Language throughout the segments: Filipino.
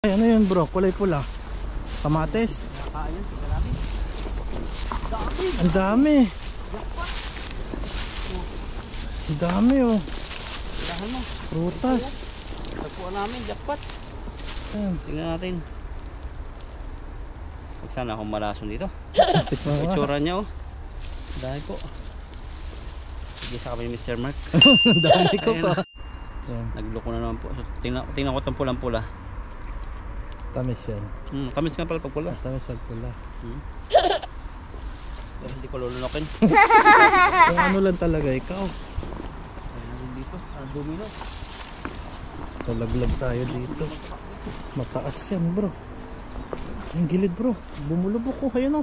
Ay, ano yun bro? Kulay pula. Kamates. Ang dami. Ang dami oh. Prutas. Tagpuan namin, jackpot. Ayan. Tingnan natin. Huwag sana akong malason dito. Tikman mo nga. Itsura niya oh. Dahil po. Sige sa kami ni Mr. Mark. Ang dami ko Ayan pa. na. Ayan. Nagloko na naman po. So, tingnan ko itong pulang-pula. Tamis yan. Tamis nga pala pag pula. Tamis pag pula. Pero hindi ko lulunokin. Kung ano lang talaga ikaw. Ayun dito. Domino. Talaglag tayo dito. Mataas yan bro. Ang gilid bro. Bumulubok ko. Ayan o.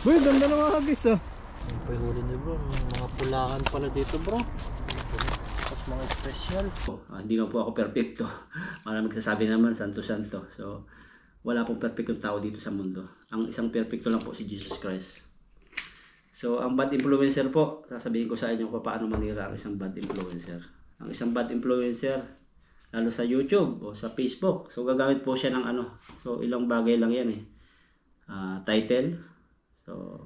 Boy, ganda ng mga hagis ah. Yung pahuli niyo bro. Mga pulaan pala dito bro. Tapos mga special. Hindi na po ako perfecto. Maraming magsasabi naman santo-santo. So wala pong perfectong tao dito sa mundo. Ang isang perfecto lang po si Jesus Christ. So ang bad influencer po, sasabihin ko sa inyo kung paano manira ang isang bad influencer. Ang isang bad influencer, lalo sa YouTube o sa Facebook. So gagamit po siya ng ano. So ilang bagay lang yan eh. Title. So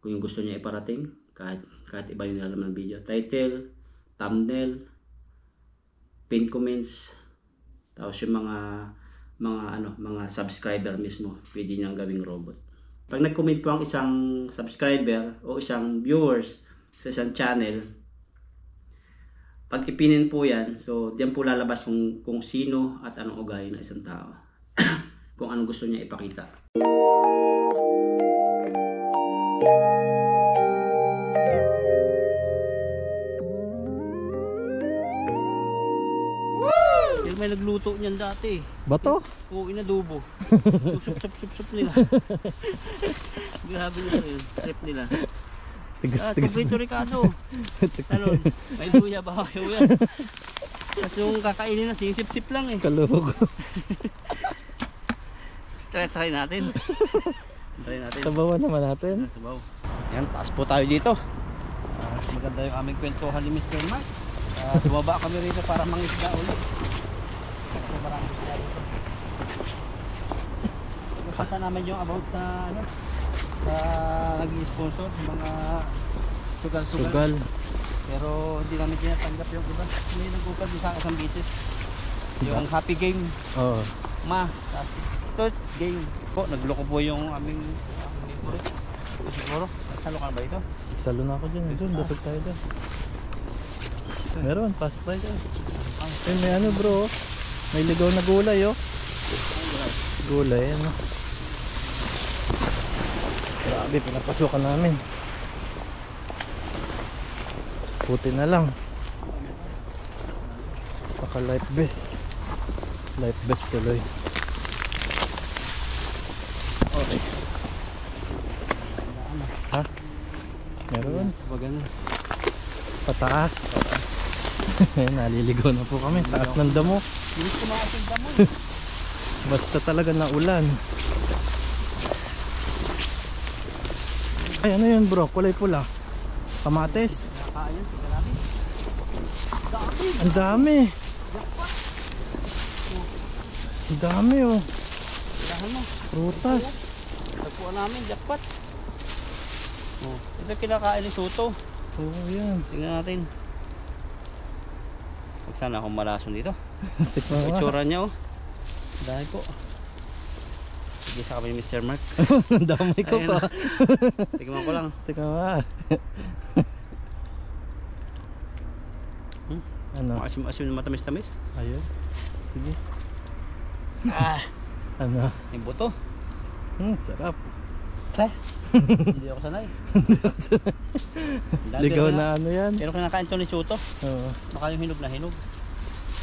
kung yung gusto niya iparating, kahit iba yung nilalaman ng video. Title, thumbnail, pin comments, tapos yung mga subscriber mismo, pwede niyang gawing robot. Pag nag-comment po ang isang subscriber o isang viewers sa isang channel, pag ipinin po yan, so diyan po lalabas kung sino at anong ugali ng isang tao. Kung anong gusto niya ipakita. May nagluto niyan dati. Bato? Oo, inadobo. Sup nila. Grabe nila yun. Trip nila. Tigas. Paborito Ricardo. Talon. May luya ba kayo yan? Tapos yung kakainin na sinisip-sip lang eh. Kaloko. Try natin. Sabawan naman natin. Sabaw. Yan, taas po tayo dito. Maganda yung aming kwentuhan ni Mr. Mark. Bumaba kami rito para mangisda ulit. Maraming sila dito. Napasa namin yung about sa ano, sa nag-sponsor mga sugal. Pero hindi namin tinatanggap yung iba. May nag-upad sa isang bisis. Yung happy game. Oo. Tapos game po. Nagloko po yung aming siguro. Salo ka na ba ito? Salo na ako dyan. Doon, basag tayo dyan. Meron, pasok tayo dyan. May ano bro. May ligaw na gulay oh. Gulay ano. Grabe, pinapasukan namin. Puti na lang. Baka life vest. Life vest tuloy. Okay. Ha? Meron? Bagano. Pataas. Naliligaw na po kami. Taas ng damo. Bilis kumakas yung damo. Basta talaga na ulan. Ay, ano yun bro? Kulay pula. Kamates. Ayun, tingnan natin. Ang dami. Ang dami oh. Tingnan mo. Prutas. Tagpuan namin, jackpot. Ito kinakain ni Soto. Oo, yan. Tingnan natin. Huwag sana akong malason dito. Tikman mo nga. Itsura niya oh. Dahil po. Sige sa kami ni Mr. Mark. Ang dami ko Ayan pa. Tingnan ko lang. Tikman mo nga. Ano? Maasim-asim na matamis-tamis. Ayun. Sige. Ano? Yung buto. Sarap. Hindi ako sanay. Ligaw na ano yan. Pero kinakain to ni Soto. Oo. Baka yung hinog na hinog.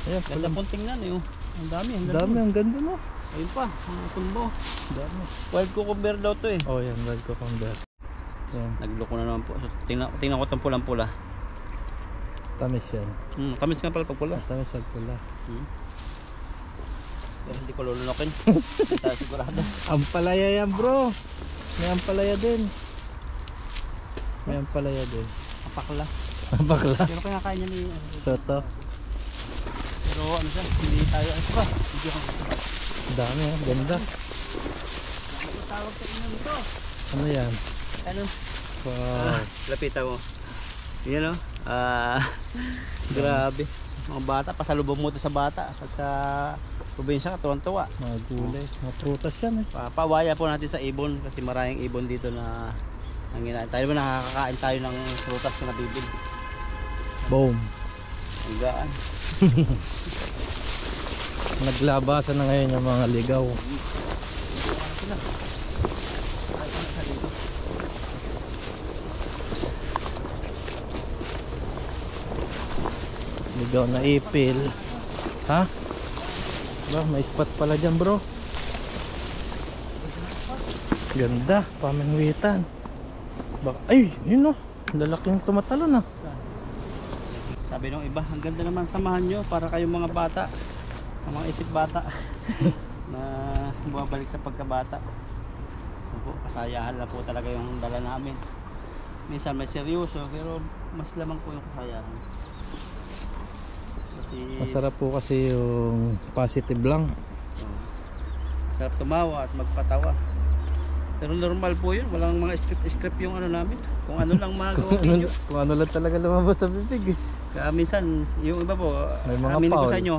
Ayan, Ganda pong tingnan eh. Ang dami. Ang dami, ang ganda mo. Ayun pa, mga tumbo. Dami. Wild cucumber daw to eh. Oh, yan, wild cucumber. Yan. Nagloko na naman po. So, tingnan ko itong pulang-pula. Tamis yan. Tamis nga pala pag pula. Tamis pag pula. Pero hindi ko lulunokin. Hindi tayo sigurado. Ampalaya yan bro. May ampalaya din. May ampalaya din. Apakla. Bakla. Pero kinakain niya ni Soto. Pero ano siya, hindi tayo ano ba? Hindi ako. Dami, ganda. Ano tawag sa inyo nito? Ano yan? Ano? Wow. Lapitan mo. Yan o. Grabe. Mga bata, pasalubong mo ito sa bata. Pag sa probinsya ka, tuwan-tuwa. Mga gulay, mga prutas yan eh. Pawaya po natin sa ibon kasi maraming ibon dito na nanginain. Tayo ba nakakakain tayo ng prutas na nabibili. Boom. Ang gaan. Naglabasan na ngayon yung mga ligaw. Ligaw na ipil. Ha? Ba, may spot pala dyan bro. Ganda, pamingwitan. Baka, ay, yun o. Lalaking tumatalon ah. Sabi nung iba, ang ganda naman samahan nyo para kayong mga bata. Ang mga isip bata na bumabalik sa pagkabata. Opo, kasayahan lang po talaga yung dala namin. Minsan may seryoso pero mas lamang po yung kasayahan. Kasi Masarap po kasi yung positive lang. masarap tumawa at magpatawa. Pero normal po yun, walang mga script yung ano namin. Kung ano lang magawang video. Kung ano lang talaga lumabas sa bibig eh. Kaya minsan, yung iba po, May mga aminin ko foul. sa inyo,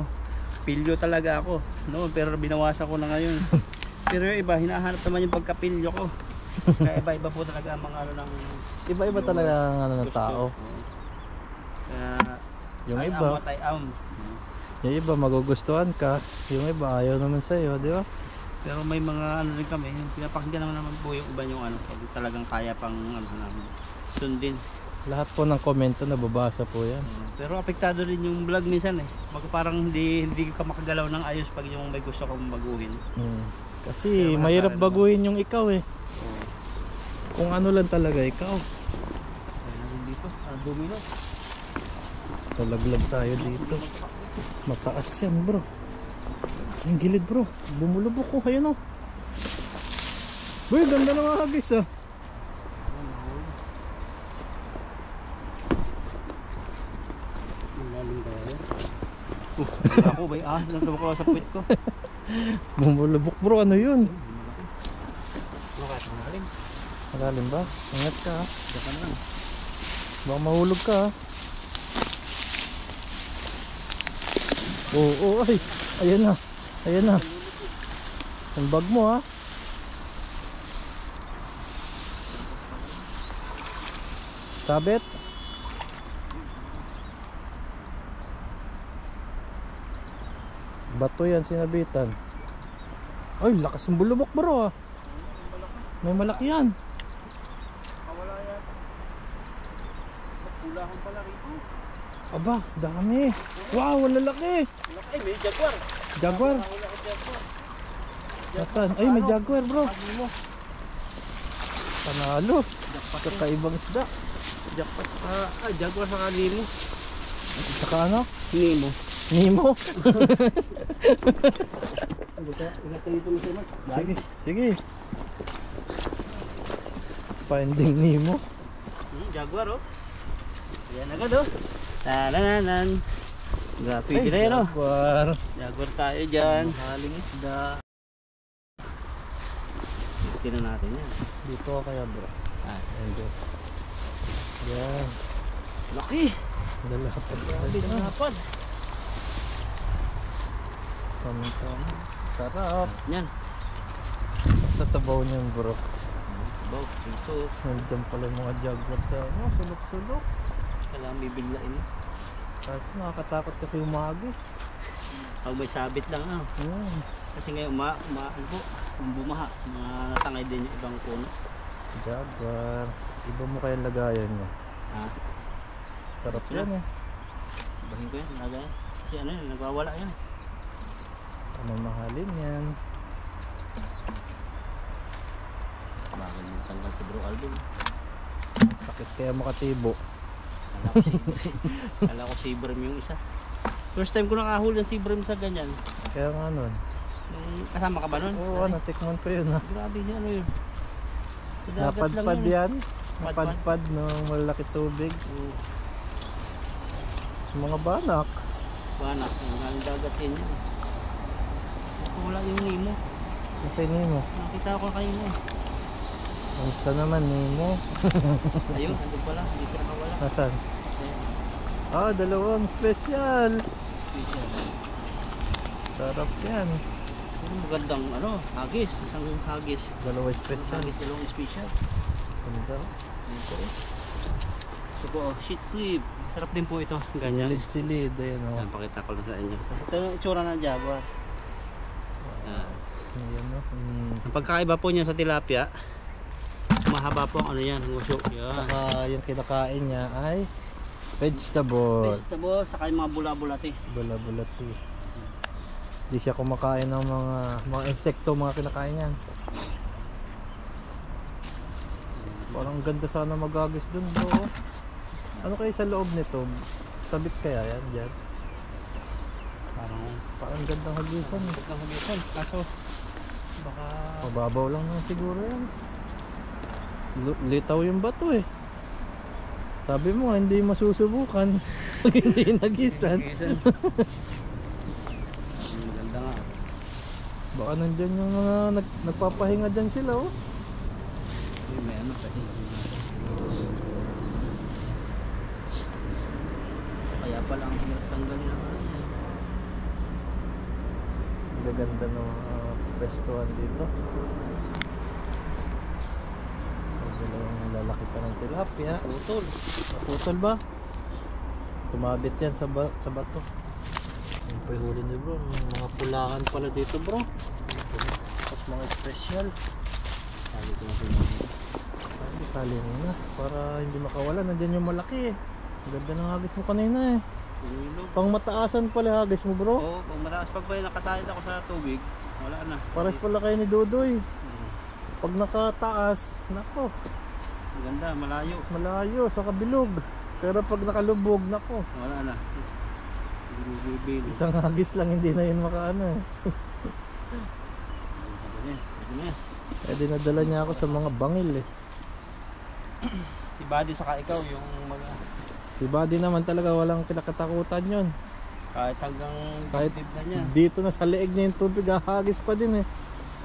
pilyo talaga ako. No? Pero binawasan ko na ngayon. Pero yung iba, hinahanap naman yung pagkapilyo ko. Kaya iba-iba po talaga ang mga ano ng Iba-iba talaga ang ano ng gusto. tao. Kaya, Yung I am iba, what I am. yung iba magugustuhan ka, yung iba ayaw naman sa'yo, di ba? Pero may mga ano rin kami, pinapakinggan naman po yung iba yung ano, pag talagang kaya pang ano namin. Sundin. Lahat po ng komento nababasa po yan. Pero apektado rin yung vlog minsan eh. Parang hindi ka makagalaw ng ayos pag yung may gusto kong baguhin. Kasi Pero mahirap masasabi baguhin yung ikaw eh. Kung ano lang talaga ikaw. Dito, domino. Talaglag tayo dito. Mataas yan bro. Ang gilid bro. Bumulubok ko. Ayun o. Boy, ganda ng mga hagis ah. Malalim kaya yan. Ako ba yung ahas na tumakaw sa puwit ko? Bumulubok bro. Ano yun? Ano kaya ito malalim? Malalim ba? Ingat ka ah. Diyan ka na lang. Baka mahulog ka ah. Oo, ay. Ayan na. Ayan na. Ang bag mo ha. Sabit. Bato yan sinabitan. Ay, lakas ng bulubok bro ah. May malaki yan. Kawala yan. Magpulahan pala rito. Aba, dami. Wow, ang lalaki. Ay, may jaguar. Jaguar. Wala ka jaguar. Nasaan? Ay, may jaguar bro. Panalo. Kakaibang isda. Jackpot sa jaguar sa kalimo. Saka ano? Nemo. Nemo. Ingat ka dito mo sa Mark. Sige, sige. Finding Nemo. Jaguar oh. Yan agad oh. Tanananan. Grabe na yan oh. Jaguar. Jaguar tayo dyan. Mahaling isda. Tingnan natin yan. Dito ka kaya bro. Ando. Yan. Laki. Dalapad. Pinahapad. Tama-tama. Sarap. Yan. Sasabaw niyan bro. Sabaw. Ito. Nandiyan pala yung mga jaguar sa ano, sulok-sulok. Kailangan bibiglain. Kasi nakakatakot kasi umagis. Pag may sabit lang ah. Kasi ngayon ano po, kung bumaha, mga natangay din yung ibang puno. Jaguar. Iba mo kayang lagayan niya. Ha? Sarap Sila? yan eh. Bahin ko yan, lagay. Kasi ano yun, nagwawala yan. Mamahalin yan. Bagal yung tanggal si Bro Alvin. Sakit kaya makatibo. Kala ko Seabream yung isa. First time ko nakahuli ng Seabream sa ganyan. Kaya nga nun. Kasama ka ba nun? Oo, natikman ko yun ha. Grabe siya ano yun. Sa dagat lang Napadpad yun. yan. Padpad. Napadpad ng malaki tubig. Oo. Mga banak. Bana, yung galing dagat yun. Wala yung Nemo. Kasi Nemo. Nakita ko kayo mo. Unsa naman Nemo? Ayun, andun pala. Hindi ko nakawala. Nasaan? Ayan. Ah, dalawang special. Special. Sarap yan. Pero magandang ano, hagis. Isang hagis. Dalawa Isang special. hagis, dalawang special. Ganda. Ito. Ito po, sheet flip. Sarap din po ito. Ganyan. Silid, ayan o. Yan, pakita ko lang sa inyo. Kasi ito yung itsura ng Jaguar. Ayan o. Ang pagkakaiba po niya sa tilapia, mahaba po ang ano yan, ang usok. Yan. Saka yung kinakain niya ay vegetable. Vegetable, saka yung mga bula-bulati. Bula-bulati. Di siya kumakain ng mga insekto, mga kinakain yan. Parang ganda sana magagis dun bro. Ano kayo sa loob nito? Sabit kaya yan dyan? Parang gandang hagisan. Gandang hagisan, kaso baka mababaw lang naman siguro yan. Litaw yung bato eh. Sabi mo hindi masusubukan pag hindi nagisan. Maganda nga. Baka nandyan yung mga nagpapahinga dyan sila oh. May ano pa kaya pala ang hirap tanggalin ang ano. Gaganda ng pwestuhan dito. Ang lalaki pa ng tilapia. Putol. Naputol ba? Tumabit yan sa bato. Yung pahuli ni bro. Mga pulakan pala dito bro. Tapos mga special. Sabi ko na po. Sali muna para hindi makawala. Nandiyan yung malaki eh. Ang ganda ng hagis mo kanina eh. Pang mataasan pala hagis mo bro. Oo, pag mataas pag ba nakatahid ako sa tubig, wala na. Pares pala kayo ni Dudoy. Pag nakataas, nako, Maganda, malayo. malayo sa kabilog. Pero pag nakalubog, nako, Wala na. Bibili. isang hagis lang hindi na yun makaano eh. Eh dinadala niya ako sa mga bangil eh. Si Buddy saka ikaw yung mga Si Buddy naman talaga walang kinakatakutan yun. kahit hanggang Kahit dibdib na niya. dito na sa leeg niya yung tubig, hagis pa din eh.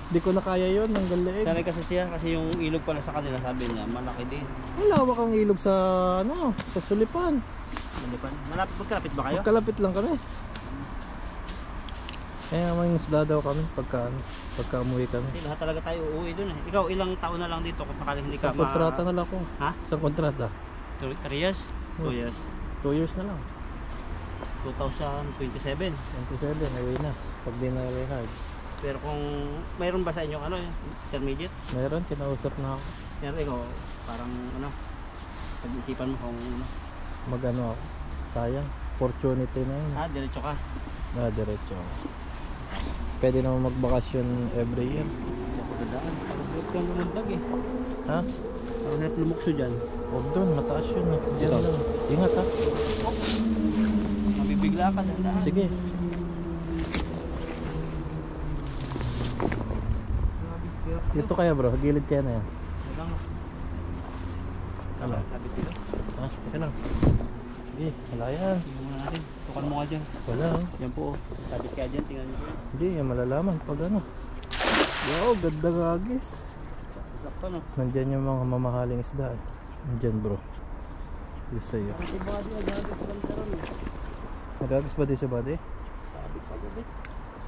Di ko na kaya yun, hanggang leeg. Sanay kasi siya kasi yung ilog pala sa kanila sabi niya malaki din. Malawak ang ilog sa ano, sa Sulipan. Malapit magkalapit ba kayo? Magkalapit lang kami. Kaya naman yung isda daw kami pagka umuwi kami. Kasi lahat talaga tayo uuwi dun eh. Ikaw ilang taon na lang dito kung sakaling hindi ka Isang kontrata na lang ako. Ha? Isang kontrata. 3 years? 2 years? 2 years na lang. 2027. 27, away na. Pag di na rehard. Pero kung mayroon ba sa inyo ano, intermediate? Meron, kinausap na ako. Pero ikaw parang ano, pag-isipan mo kung ano. Mag-ano ako. Sayang. Opportunity na yun. Diretso ka. Diretso ako. Pwede naman magbakasyon every year. Hindi ako dadaan. Parang hirap kang lumundag eh. Ha? Parang hirap lumukso dyan. Huwag doon, mataas yun. Diyan lang. Ingat ha. Mabibigla ka dadaan. Sige. Dito kaya bro, gilid kaya na yan. Lang. Ano? Sabi dito. Ha? Teka lang. Sige, wala yan. Tingnan mo natin. Tukan mo nga dyan. Wala. Yan po. Sabit kaya dyan. Tingnan mo dyan. Hindi, yan malalaman pag ano. Wow, ganda gagis. Sakto no. Nandyan yung mga mamahaling isda eh. Nandyan bro. Yung sa'yo. Si Buddy agad sa lantaran eh. Nagagis ba di sa body? Sabit pa gabi.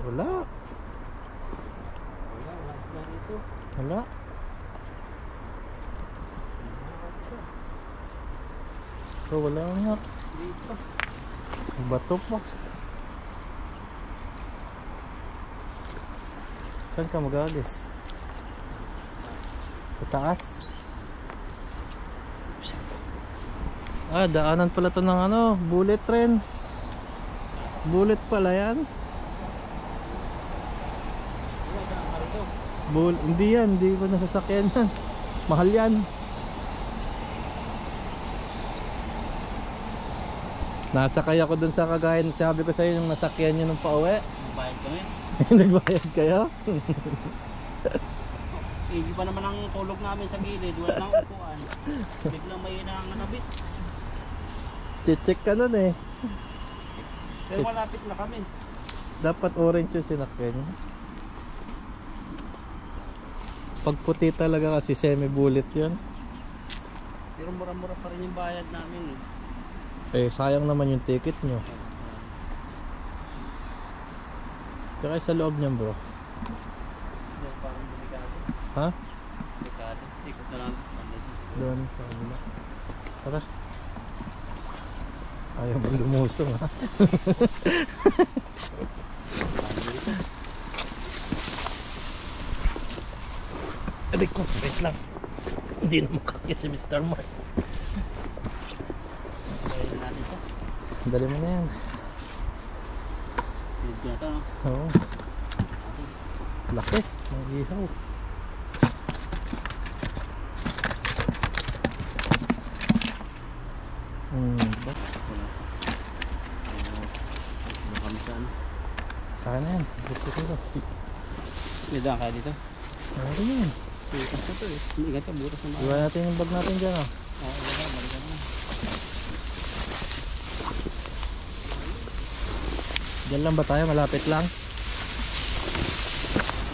Wala. Wala isla dito. Wala. So wala nga. Dito. Ang bato pa. Saan ka magagis? Sa taas? Ah, daanan pala to ng ano, bullet train. Bullet pala yan. Hindi yan, hindi ko nasasakyan yan. Mahal yan. Nasakay ako dun sa Cagayan. Sabi ko sa'yo yung nasakyan nyo nung pauwi. Magbayad kami. Nagbayad kayo? Hindi pa naman ang tulog namin sa gilid. Wala nang upuan. Biglang may nanganabit. Check ka nun eh. Pero malapit na kami. Dapat orange yung sinakyan niya. Pag puti talaga kasi semi-bullet yun. Pero mura-mura pa rin yung bayad namin. Eh, sayang naman yung ticket nyo. Tsaka sa loob niyan bro. Yung parang delikado. Ha? Delikado. Ikot na lang. Doon sa kabila. Tara. Ayaw mo lumusong ha. Adik ko, wait lang. Hindi na makakit si Mr. Mark. Kaya na natin ito. Dali mo na yan. Silid ko na ito. Oo. Laki. Mag-ihaw. Ba't? Wala. Ano kami sa ano? Kaya na yan. Gusto ko ito. May daan kaya dito? Meron yan. Butas na ito eh. Ingat ka, butas na Iwan natin yung bag natin dyan ah. Oo, balikan na. Diyan lang ba tayo? Malapit lang?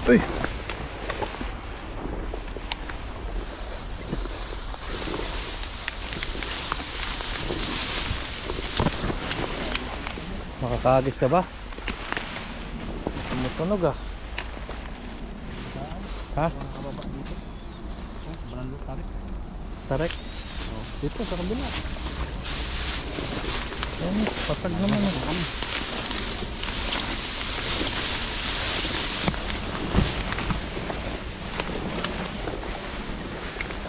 Uy! Makakagis ka ba? Tumutunog ah. Ha? Kababa dito. Baranglo tarik. Tarek? Dito sa kabila. Ayan, patag naman ah.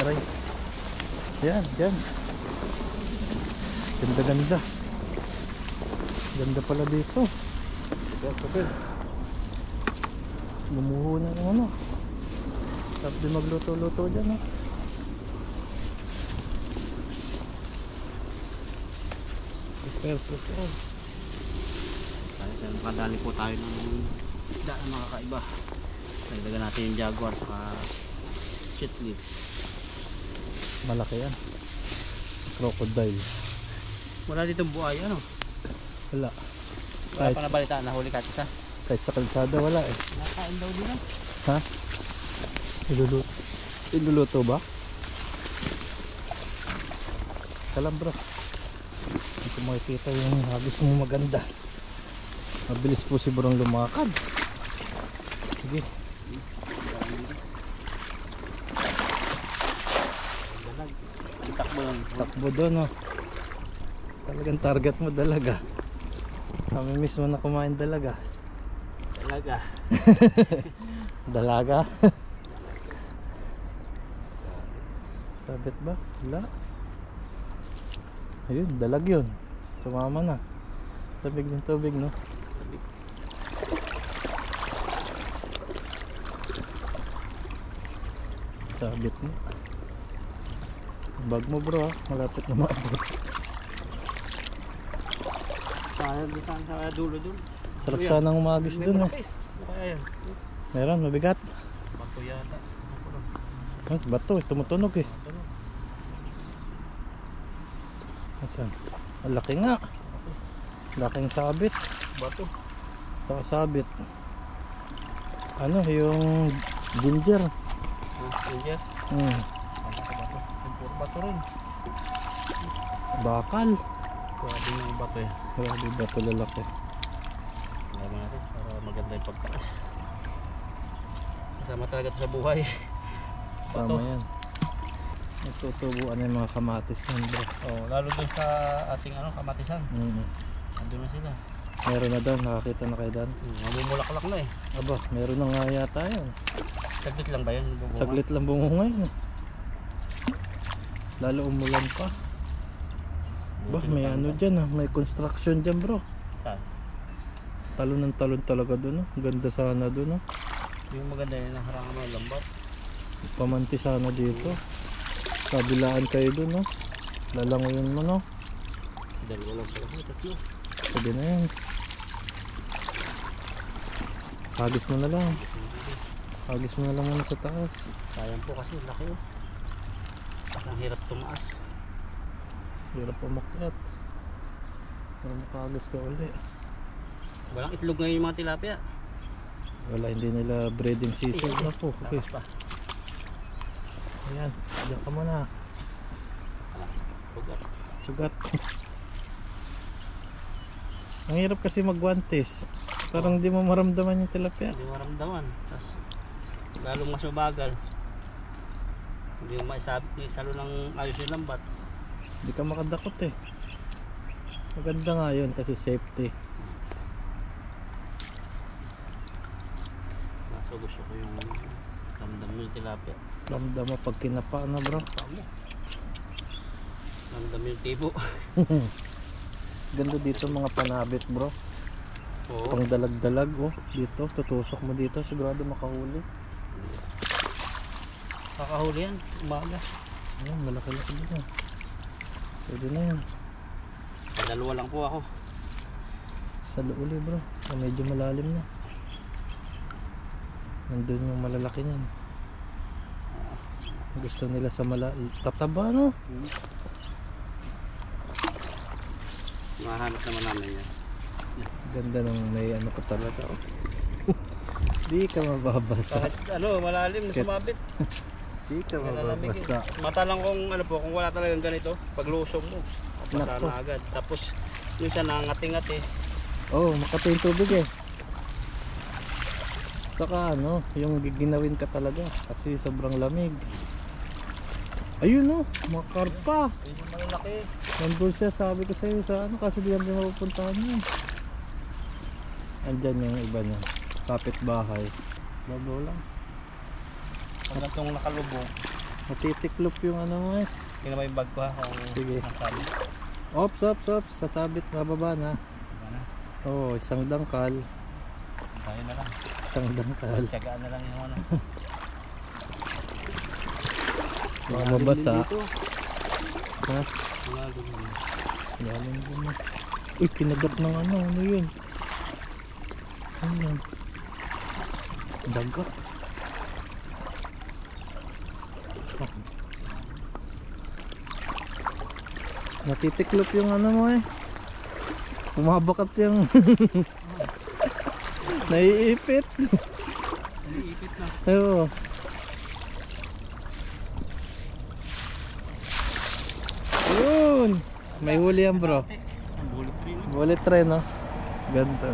Aray. Yan, yan. Ganda ganda. Ganda pala dito. Gumuho na ng ano. Sarap din magluto-luto dyan, oh. Prepare. Kaya makadali po tayo ng isda na mga kaiba. Nagdagan natin yung jaguar saka chitlin. Malaki yan. Crocodile. Wala ditong buhay ano? Wala. Wala Kahit, pa nabalitaan na huli ka isa. kahit sa kalsada wala eh. Nakain daw din Ha? Iluluto. Iluluto ba? Kalam bro. Hindi ko makikita yung hagis mo maganda. Mabilis po si Brong lumakad. Sige. Takbo lang. Takbo doon oh. Talagang target mo dalaga. Kami mismo na kumain dalaga. Talaga. Dalaga? Sabit ba? Wala. Ayun, dalag yun. Sumama na. Tabig ng tubig, no? Sabit mo. Bag mo bro, malapit na maabot. Sayang din sa dulo dun. Sarap sanang umagis dun eh. Ano kaya yan? Meron, mabigat. Bato yata. Bato, tumutunog eh. Asan? Ang laki nga. Laking sabit. Bato. Saka sabit. Ano, yung ginger. Ginger. Bato. Yung puro bato rin. Bakal. Grabe yung bato eh. Grabe bato lalaki. Alam natin para maganda yung pagtaas. Kasama talaga ito sa buhay. Tama yan. Nagtutubuan na yung mga kamatis nun bro. Oh, lalo dun sa ating kamatisan. Andun na sila. Meron na doon, nakakita na kayo doon. Mamumulaklak na eh. Aba, meron na nga yata yun. Saglit lang ba yun? Saglit lang bumunga yun. Lalo umulan pa. Ba, may ano dyan ah, may construction dyan bro. Saan? Talon ng talon talaga doon. Ganda sana doon. Yung maganda yun, naharangan mo lambat. Pamanti sana dito. Kabilaan kayo doon. Lalangoyin mo no. Dalawa lang pala. Tatlo. Pwede na yan. Hagis mo na lang. Hagis mo na lang muna sa taas. Sayang po kasi laki oh. Kasi ang hirap tumaas. Hirap umakyat. Pero makagis ka uli. Walang itlog ngayon yung mga tilapia. Wala, hindi nila breeding season na po. Okay. Lakas pa. Ayan, diyan ka muna. Sugat. Sugat. Ang hirap kasi magwantes. Parang di mo maramdaman yung tilapia. Hindi maramdaman. Tapos lalong mas mabagal. Hindi mo maisalo ng ayos yung lambat. Hindi ka makadakot eh. Maganda nga yun kasi safety. So gusto ko yung ramdam yung tilapia. Ramdam mo pag kinapa na bro. Tama. Ramdam yung tibo. Ganda dito mga panabit bro. Oo. Pang dalag-dalag oh. Dito, tutusok mo dito. Sigurado makahuli. Kakahuli yan. Umaga. Ayan, malaki-laki dito. Pwede na yan. Dalawa lang po ako. Sa uli bro. Medyo malalim na. Nandun yung malalaki niyan. Gusto nila sa tataba no? Mahanap naman namin yan. Ganda nung may ano ka talaga oh. Di ka mababasa. Kahit malalim na sumabit. Di ka mababasa. Mata lang kung kung wala talagang ganito, paglusong mo, mapasa Nako. na agad. Tapos minsan nangating-ngati. Oh, makati yung tubig eh. Saka yung giginawin ka talaga kasi sobrang lamig. Ayun oh, makarpa. Yung malaki. Nandun siya, sabi ko sa'yo sa kasi di namin mapupuntahan yun. Andyan yung iba niya. Kapit-bahay. Babaw lang. Hanggang itong nakalubog. Matitiklop yung mo eh. Yun naman yung bag ko ha. Kung Sige. nasabi. Ops. Sasabit, mababa na. Diba na? Oo, isang dangkal. Tayo na lang. Isang dangkal. Tsagaan na lang yung Mga mabasa. Ha? Malalim din. Lalim din na. Uy, kinagat ng ano yun? Ano yan? Dagat. Natitiklop yung mo eh. Bumabakat yung naiipit. Naiipit na. Oo. Yun. May huli yan bro. Ang bullet rin. Bullet train no. Ganto.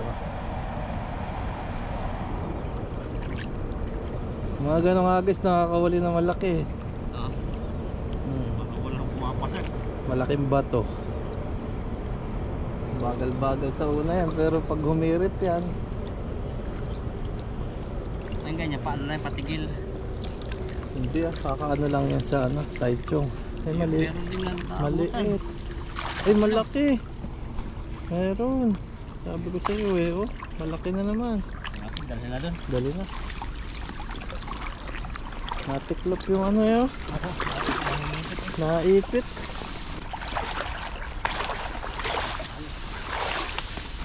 Mga ganong agis nakakawali na malaki. Oo. Baka walang pumapasok. Malaking bato. Bagal-bagal sa una yan pero pag humirit yan Ayun ganyan, paano na yung patigil? hindi kakaano lang yan sa taichung. Ay maliit. Meron din lang naabutan. Maliit. Ay malaki. Meron. Sabi ko sa iyo eh oh, malaki na naman. Dali na dun. Dali na. Natiklop yung yun. Naipit.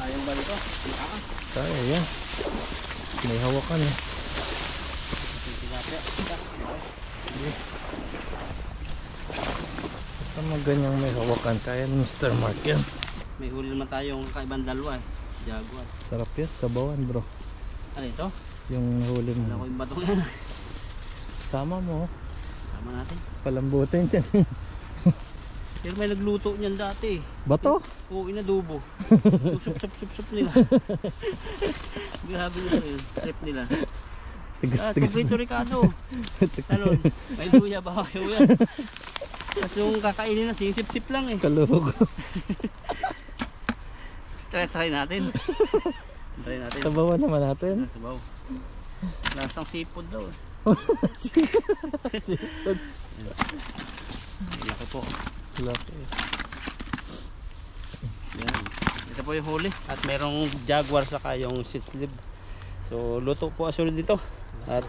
Ayong ba dito? Kaya yan. May hawakan eh. Basta ganyang may hawakan. Kaya ni Mr. Mark yan. May huli naman tayong kaibang dalawa eh. Jaguar. Sarap yan. Sabawan bro. Ano ito? Yung huli Wala ko mo. yung batong yan. Sama mo. Tama natin. Palambutin dyan. Pero may nagluto niyan dati. Bato? Oo, inadubo. Sup nila. Grabe nila yun. Trip nila. Tigas-tigas. Paborito Ricardo. Talon. May luya ba kayo yan? Tapos yung kakainin na, sinisip-sip lang eh. Kalug. Try natin. Try natin. Sabawan naman natin. Sabaw. Lasang seafood daw eh. Sipod. Laki po. Laki. Yan. Ito po yung huli. At merong jaguar saka yung sislib. So luto po asunod dito. At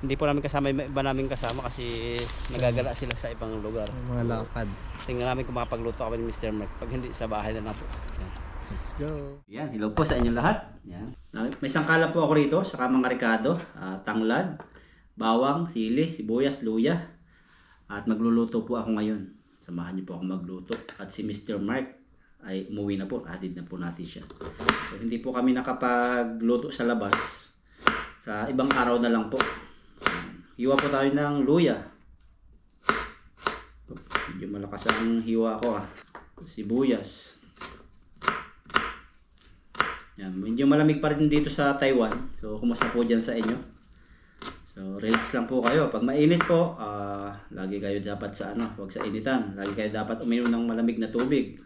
hindi po namin kasama yung iba namin kasama kasi nagagala sila sa ibang lugar. Mga lakad. Tingnan namin kung makapagluto kami ni Mr. Mark. Pag hindi sa bahay na po. Yan. Let's go. Yan, hello po sa inyong lahat. Yan. May sangkala po ako rito saka mga ricado, tanglad, bawang, sili, sibuyas, luya. At magluluto po ako ngayon. Samahan niyo po ako magluto. At si Mr. Mark ay umuwi na po, hatid na po natin siya. So hindi po kami nakapagluto sa labas. Sa ibang araw na lang po. Hiwa po tayo ng luya. Medyo malakas ang hiwa ko sibuyas. Yan, medyo malamig pa rin dito sa Taiwan. So kumusta po dyan sa inyo? So relax lang po kayo. Pag mainit po, lagi kayo dapat sa wag sa initan. Lagi kayo dapat uminom ng malamig na tubig.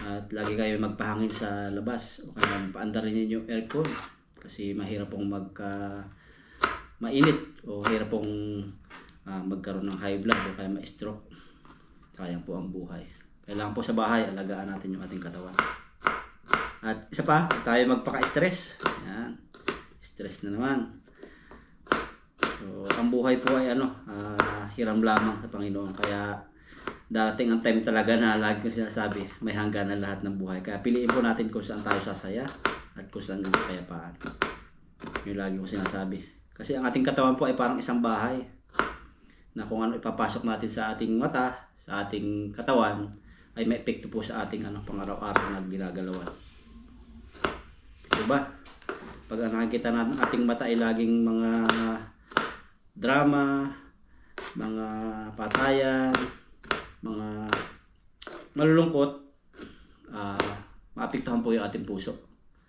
At lagi kayo magpahangin sa labas. O kaya paandar rin yung aircon. Kasi mahirap pong mainit o hirap pong magkaroon ng high blood o kaya ma-stroke. Sayang po ang buhay. Kailangan po sa bahay, alagaan natin yung ating katawan. At isa pa, tayo magpaka-stress. Yan. Stress na naman. So, ang buhay po ay hiram lamang sa Panginoon. Kaya darating ang time talaga na lagi ko sinasabi, may hanggan na lahat ng buhay. Kaya piliin po natin kung saan tayo sasaya at kung saan ang kapayapaan. Yung lagi ko sinasabi. Kasi ang ating katawan po ay parang isang bahay. Na kung ano ipapasok natin sa ating mata, sa ating katawan, ay may epekto po sa ating pang-araw-araw na ginagalawan. Diba? Pag nakikita natin ating mata ay laging mga drama, mga patayan, mga malulungkot, maapektuhan po yung ating puso.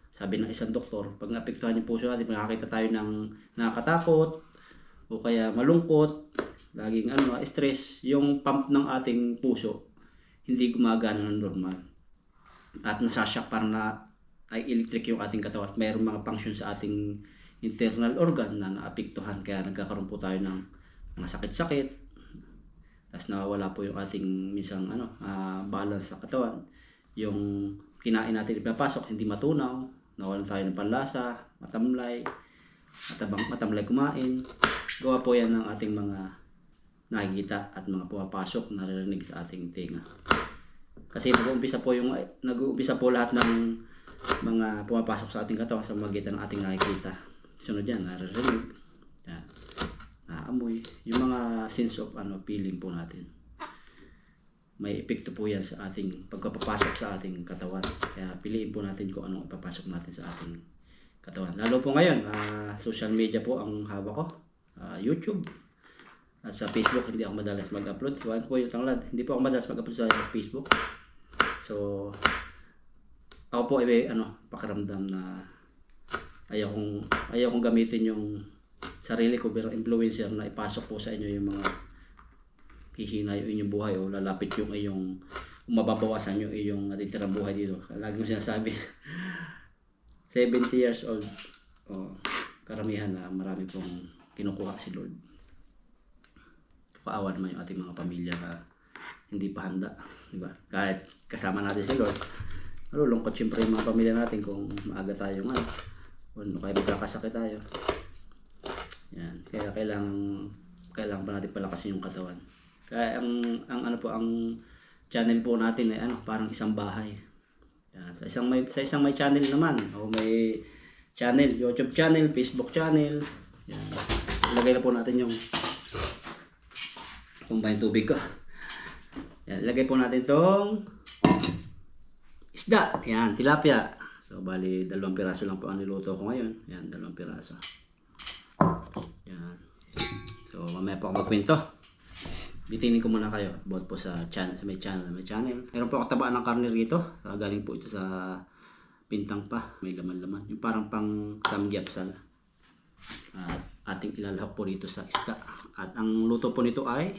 Sabi ng isang doktor, pag naapektuhan yung puso natin, nakakita tayo ng nakakatakot o kaya malungkot, laging stress, yung pump ng ating puso hindi gumagana ng normal. At nasashock para na ay electric yung ating katawan at mayroong mga function sa ating internal organ na naapektuhan, kaya nagkakaroon po tayo ng mga sakit-sakit. Tapos nawawala po yung ating minsan balance sa katawan. Yung kinain natin ipapasok, hindi matunaw, nawalan tayo ng panlasa, matamlay kumain. Gawa po yan ng ating mga nakikita at mga pumapasok, naririnig sa ating tinga. Kasi nag-uumpisa po lahat ng mga pumapasok sa ating katawan sa magitan ng ating nakikita. Sunod yan, naririnig, yan, naamoy, yung mga sense of feeling po natin. May epekto po yan sa ating pagpapasok sa ating katawan. Kaya piliin po natin kung anong ipapasok natin sa ating katawan. Lalo po ngayon, social media po ang hawak ko. YouTube. At sa Facebook, hindi ako madalas mag-upload. Iwan ko po yung tanglad. Hindi po ako madalas mag-upload sa Facebook. So, ako po ay pakiramdam na ayaw kong gamitin yung sarili ko bilang influencer na ipasok po sa inyo yung mga hihina yung inyong buhay o lalapit yung mababawasan yung iyong natitirang buhay dito. Lagi ko sinasabi, 70 years old, karamihan na marami pong kinukuha si Lord. Kaawa naman yung ating mga pamilya na hindi pa handa, di ba? Kahit kasama natin si Lord, malulungkot siyempre yung mga pamilya natin kung maaga tayo kaya magkakasakit tayo. Yan, kaya kailangan pa natin palakasin yung katawan. Kaya ang channel po natin ay parang isang bahay. Yan, sa isang may channel naman, o may channel, YouTube channel, Facebook channel. Yan. Ilagay na po natin yung kumbay tubig ko. Yan, ilagay po natin tong isda. Yan, tilapia. So, bali, 2 piraso lang po ang niluto ko ngayon. Yan, 2 piraso. Yan. So, mamaya po ako magkwento. Bitinin ko muna kayo about po sa channel, sa may channel. Meron po ako tabaan ng karne rito. Galing po ito sa pintang pa. May laman-laman. Yung parang pang samgyapsal. At ating ilalahok po dito sa isda. At ang luto po nito ay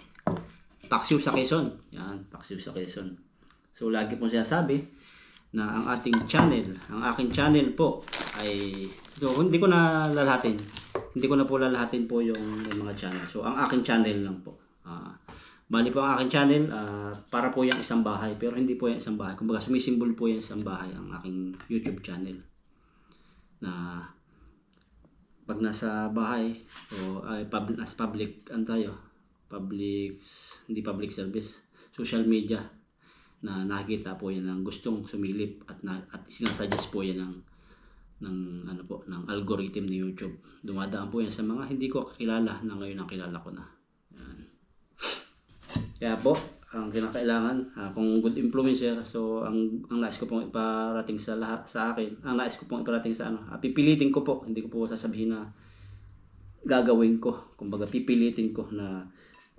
paksiw sa Quezon. Yan, paksiw sa Quezon. So, lagi po sinasabi na ang aking channel po ay hindi ko na lalahatin. Hindi ko na po lalahatin po yung mga channel. So, ang aking channel lang po. Bali po ang aking channel, para po yung isang bahay. Pero hindi po yung isang bahay. Kumbaga, sumisimbol po yung isang bahay ang aking YouTube channel. Na pag nasa bahay, o hindi public service, social media, na nakikita po yan ng gustong sumilip at sinasuggest po yan ng algorithm ni YouTube. Dumadaan po yan sa mga hindi ko kilala na ngayon ang kilala ko na. Yan. Kaya po, ang kinakailangan kung good influencer. So ang nais ko pong iparating sa lahat sa akin, ang nais ko pong iparating sa pipilitin ko po, hindi ko po sasabihin na gagawin ko. Kumbaga pipilitin ko na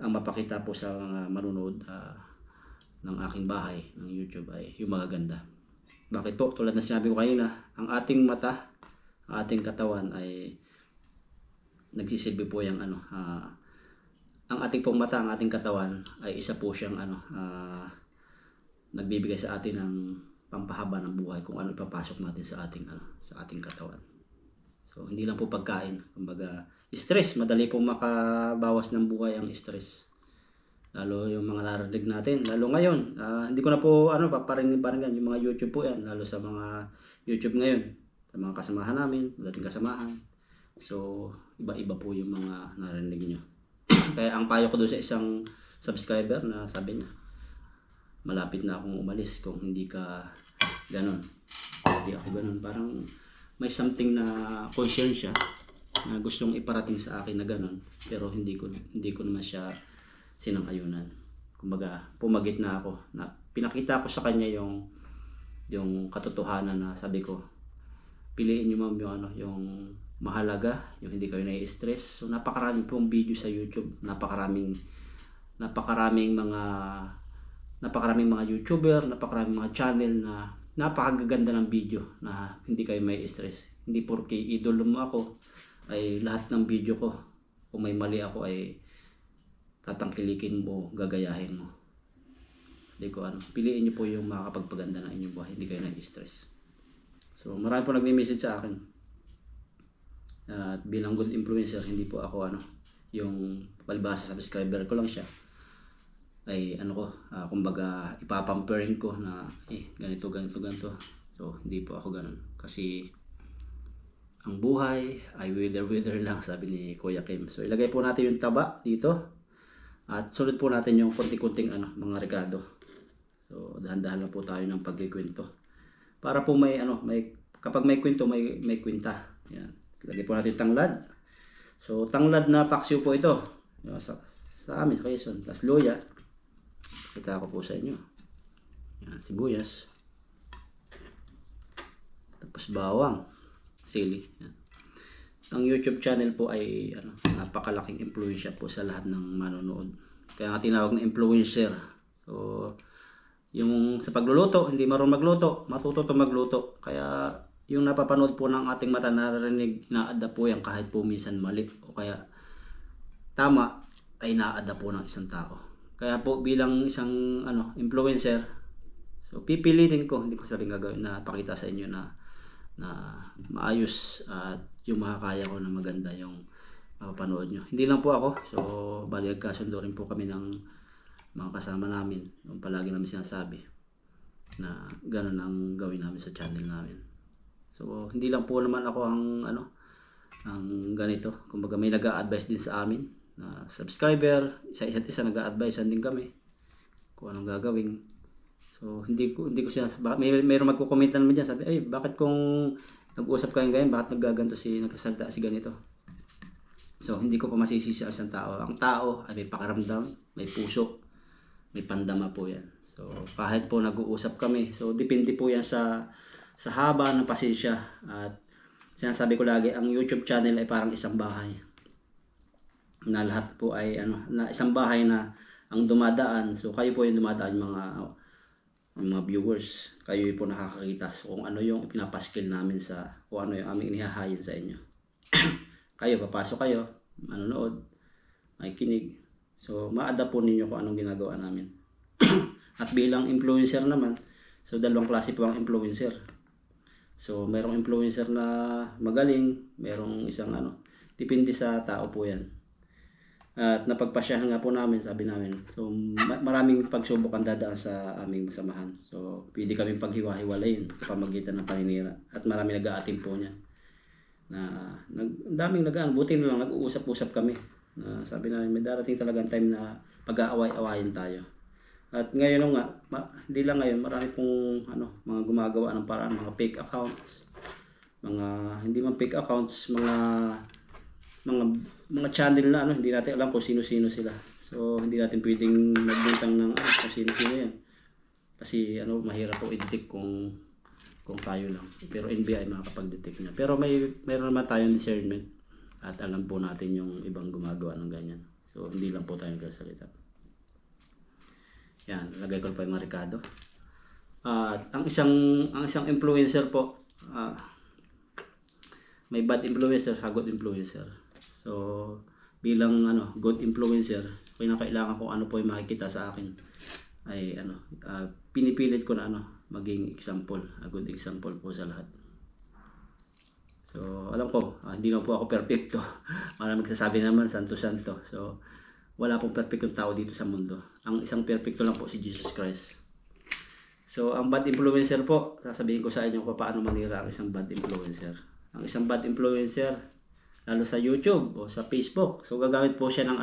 ang mapakita po sa mga manunood ng aking bahay ng YouTube ay yung magaganda. Bakit po? Tulad na sinabi ko kanina, ang ating mata, ang ating katawan ay nagsisilbi po yung ang ating pong mata, ang ating katawan ay isa po siyang nagbibigay sa atin ng pampahaba ng buhay kung ano ipapasok natin sa ating katawan. So hindi lang po pagkain, kumbaga stress, madali pong makabawas ng buhay ang stress. Lalo yung mga narinig natin, lalo ngayon, hindi ko na po paparinggan yung mga YouTube po yan, lalo sa mga YouTube ngayon, sa mga kasamahan namin, dating kasamahan. So iba-iba po yung mga narinig nyo. Kaya ang payo ko doon sa isang subscriber na sabi niya, malapit na akong umalis kung hindi ka ganon. Hindi ako ganon, parang may something na conscience siya na gustong iparating sa akin na ganon, pero hindi ko naman siya sinang-ayunan. Kumbaga, pumagit na ako. Na pinakita ko sa kanya yung katotohanan na sabi ko, piliin niyo ma'am yung mahalaga, yung hindi kayo nai-stress. So napakarami pong video sa YouTube, napakaraming mga YouTuber, napakaraming mga channel na napakagaganda ng video na hindi kayo may stress. Hindi porke idolo mo ako ay lahat ng video ko kung may mali ako ay tatangkilikin mo, gagayahin mo. Hindi ko piliin niyo po yung makakapagpaganda ng inyong buhay, hindi kayo nai-stress. So marami po nagme-message sa akin. At bilang good influencer, hindi po ako yung palibhasa sa subscriber ko lang siya. Ay kumbaga ipapampering ko na ganito. So hindi po ako ganun. Kasi ang buhay ay wither lang, sabi ni Kuya Kim. So ilagay po natin yung taba dito. At sunod po natin yung konti-konting mga rekado. So dahan-dahan lang po tayo ng pagkikwento. Para po kapag may kwento, may kwenta. Yan. Lagay po natin tanglad. So tanglad na paksiw po ito. Sa amin, sa Quezon. Tapos luya. Kita ko po sa inyo. Yan, sibuyas. Tapos bawang. Sili. Yan. Ang YouTube channel po ay napakalaking impluwensya po sa lahat ng manonood. Kaya nga tinawag na influencer. So yung sa pagluluto, hindi marunong magluto, matututo magluto. Kaya yung napapanood po ng ating mata, narinig, ina-adapt po yan kahit po minsan mali o kaya tama, ay ina-adapt po ng isang tao. Kaya po bilang isang influencer, so pipilitin ko, hindi ko sabing gagawin na pakita sa inyo na maayos at yung makakaya ko na maganda yung mapapanood nyo. Hindi lang po ako, so bali nagkasundo rin po kami ng mga kasama namin. Yung palagi namin sinasabi na gano'n ang gawin namin sa channel namin. So hindi lang po naman ako ang ganito. Kumbaga may nag-a-advise din sa amin na subscriber, isa't isa nag-a-advise din kami kung anong gagawin. So hindi ko mayroong magko-comment naman diyan, sabi, ay bakit kung nag-uusap kayo ganyan, bakit nagsasalita si ganito? So hindi ko pa masisisi ang isang tao. Ang tao ay may pakiramdam, may puso, may pandama po yan. So kahit po nag-uusap kami, so depende po yan sa haba ng pasensya. At sinasabi ko lagi, ang YouTube channel ay parang isang bahay. Na lahat po ay na isang bahay na ang dumadaan. So kayo po yung dumadaan, mga viewers, kayo po nakakakita kung ano yung pinapaskil namin kung ano yung aming inihahayin sa inyo. Kayo, papasok kayo, manonood, makikinig. So, ma-adapt po ninyo kung anong ginagawa namin. At bilang influencer naman, so dalawang klase po ang influencer. So, mayroong influencer na magaling, mayroong isang depende sa tao po yan. At napagpasyahan nga po namin, sabi namin. So maraming pagsubok ang dadaan sa aming samahan. So pwede kaming paghiwa-hiwalayin sa pamagitan ng paninira. At marami nag-aatim po niyan. Daming buti na lang nag-uusap-usap kami. Sabi namin, may darating talagang time na pag-aaway-awayin tayo. At ngayon nga, hindi lang ngayon, marami pong mga gumagawa ng paraan, mga fake accounts. Hindi man fake accounts, mga channel na hindi natin alam kung sino-sino sila. So So hindi natin pwedeng magbintang ng kung sino-sino yan. Kasi mahirap po i-detect kung tayo lang. Pero NBI makakapag-detect niya. Pero mayroon naman tayong discernment at alam po natin yung ibang gumagawa ng ganyan. So hindi lang po tayo nagsasalita. Yan, lagay ko pa yung mga rekado. Ang isang influencer po, may bad influencer, good influencer. So bilang good influencer, kailangan ko ano po yung makikita sa akin ay pinipilit ko na maging example, a good example po sa lahat. So alam ko, hindi na po ako perfecto. Maraming magsasabi naman santo-santo. So wala pong perfectong tao dito sa mundo. Ang isang perfecto lang po si Jesus Christ. So ang bad influencer po, sasabihin ko sa inyo kung paano manira ang isang bad influencer. Ang isang bad influencer, lalo sa YouTube o sa Facebook, so gagamit po siya ng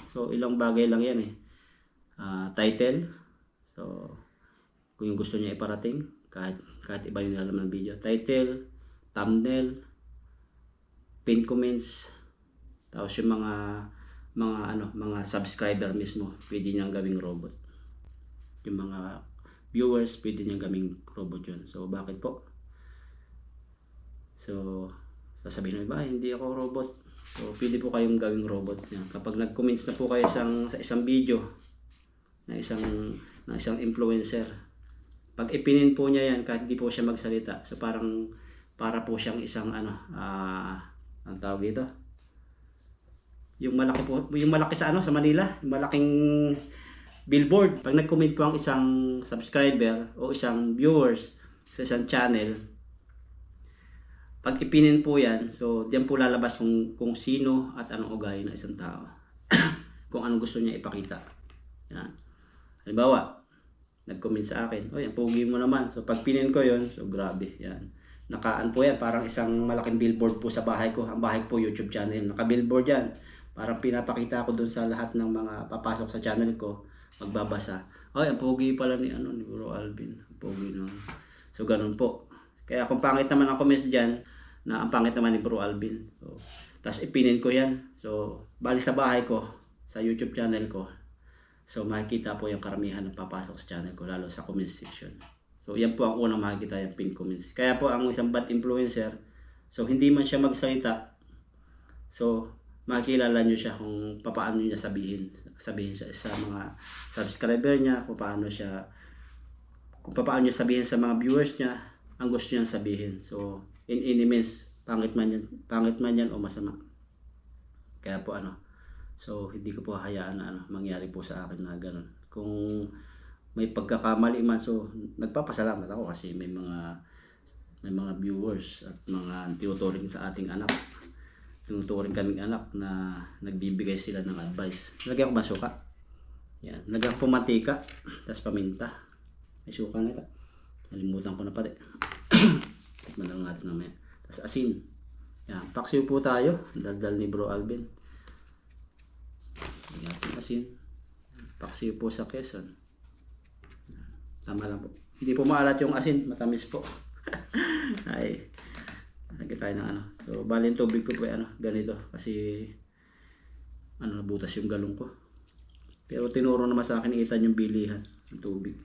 so ilang bagay lang yan title, so kung yung gusto niya iparating, kahit iba yung nilalaman ng video, title, thumbnail, pin comments, tapos yung mga subscriber mismo, pwede niyang gawing robot. Yung mga viewers, pwede niyang gawing robot yun. So bakit po? So sasabihin mo ba, hindi ako robot. So pwede po kayong gawing robot niya. Kapag nag-comments na po kayo sa isang video na isang influencer, pag ipinin po niya yan kahit hindi po siya magsalita, so para po siyang isang ang tawag dito, yung malaki sa Manila, yung malaking billboard. Pag nag-comment po ang isang subscriber o isang viewers sa isang channel, pag ipinin po yan, so diyan po lalabas kung sino at anong ugali ng isang tao. Kung anong gusto niya ipakita. Yan. Halimbawa, nag-comment sa akin, "Oy, ang pogi mo naman." So pag pinin ko yon, so grabe, yan. Nakaan po yan, parang isang malaking billboard po sa bahay ko. Ang bahay ko po YouTube channel. Naka-billboard yan. Parang pinapakita ko dun sa lahat ng mga papasok sa channel ko, magbabasa. "Oy, ang pogi pala ni Bro Alvin. Ang pogi naman." So ganun po. Kaya kung pangit naman ang comments dyan, na ang pangit naman ni Bro Alvin. So, tapos ipinin ko yan. So, bali sa bahay ko, sa YouTube channel ko. So, makikita po yung karamihan ng papasok sa channel ko, lalo sa comment section. So, yan po ang unang makikita, yung pin comments. Kaya po, ang isang bad influencer, so, hindi man siya magsalita, so, makikilala nyo siya kung paano niya sabihin siya sa mga subscriber niya, kung paano niya sabihin sa mga viewers niya, ang gusto niyang sabihin. So, in any means, pangit man yan o masama. Kaya po so hindi ko po hayaan na mangyari po sa akin na gano'n. Kung may pagkakamali man, so nagpapasalamat ako kasi may mga viewers at mga tinuturing sa ating anak. Tinuturing kaming anak na nagbibigay sila ng advice. Lagyan ko ba suka? Yan. Lagyan ko mantika, tapos paminta. May suka na ito. Nalimutan ko na pati. Tikman lang natin naman. Tapos asin. Yan. Paksiw po tayo. Daldal ni Bro Alvin. Lagyan natin asin. Paksiw po sa Quezon. Tama lang po. Hindi po maalat yung asin. Matamis po. Ay. Lagyan tayo ng So, bali yung tubig ko po ganito. Kasi nabutas yung galong ko. Pero tinuro naman sa akin itan yung bilihan ng tubig.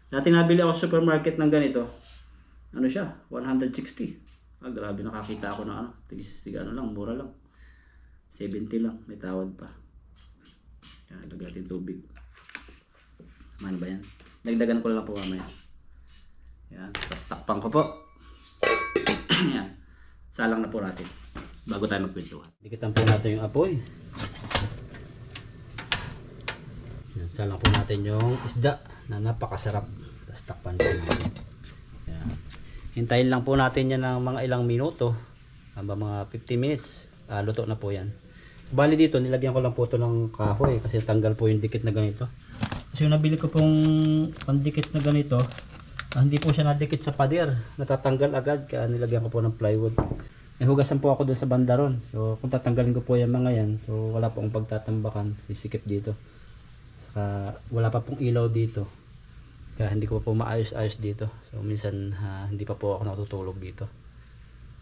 Dati nabili ako sa supermarket ng ganito. Siya? 160. Grabe, nakakita ako ng lang, mura lang. 70 lang, may tawad pa. Yan, lagyan natin tubig. Man ba yan? Dagdagan ko lang po mamaya. Yan, tapos takpan ko po. Yan. Salang na po natin bago tayo magkwentuhan. Dikitan po natin yung apoy. Yan, salang po natin yung isda na napakasarap. Tapos takpan po natin. Yan. Hintayin lang po natin yan ng mga ilang minuto. Mga 15 minutes. Luto na po yan. So, bali dito, nilagyan ko lang po ito ng kahoy kasi tanggal po yung dikit na ganito. Kasi yung nabili ko pong pandikit na ganito, hindi po siya nadikit sa pader. Natatanggal agad kaya nilagyan ko po ng plywood. May hugasan po ako doon sa bandaron. So kung tatanggalin ko po yung mga yan, so wala po akong pagtatambakan. Sisikip dito. Saka wala pa pong ilaw dito. Kaya hindi ko po maayos-ayos dito. So minsan hindi pa po ako natutulog dito.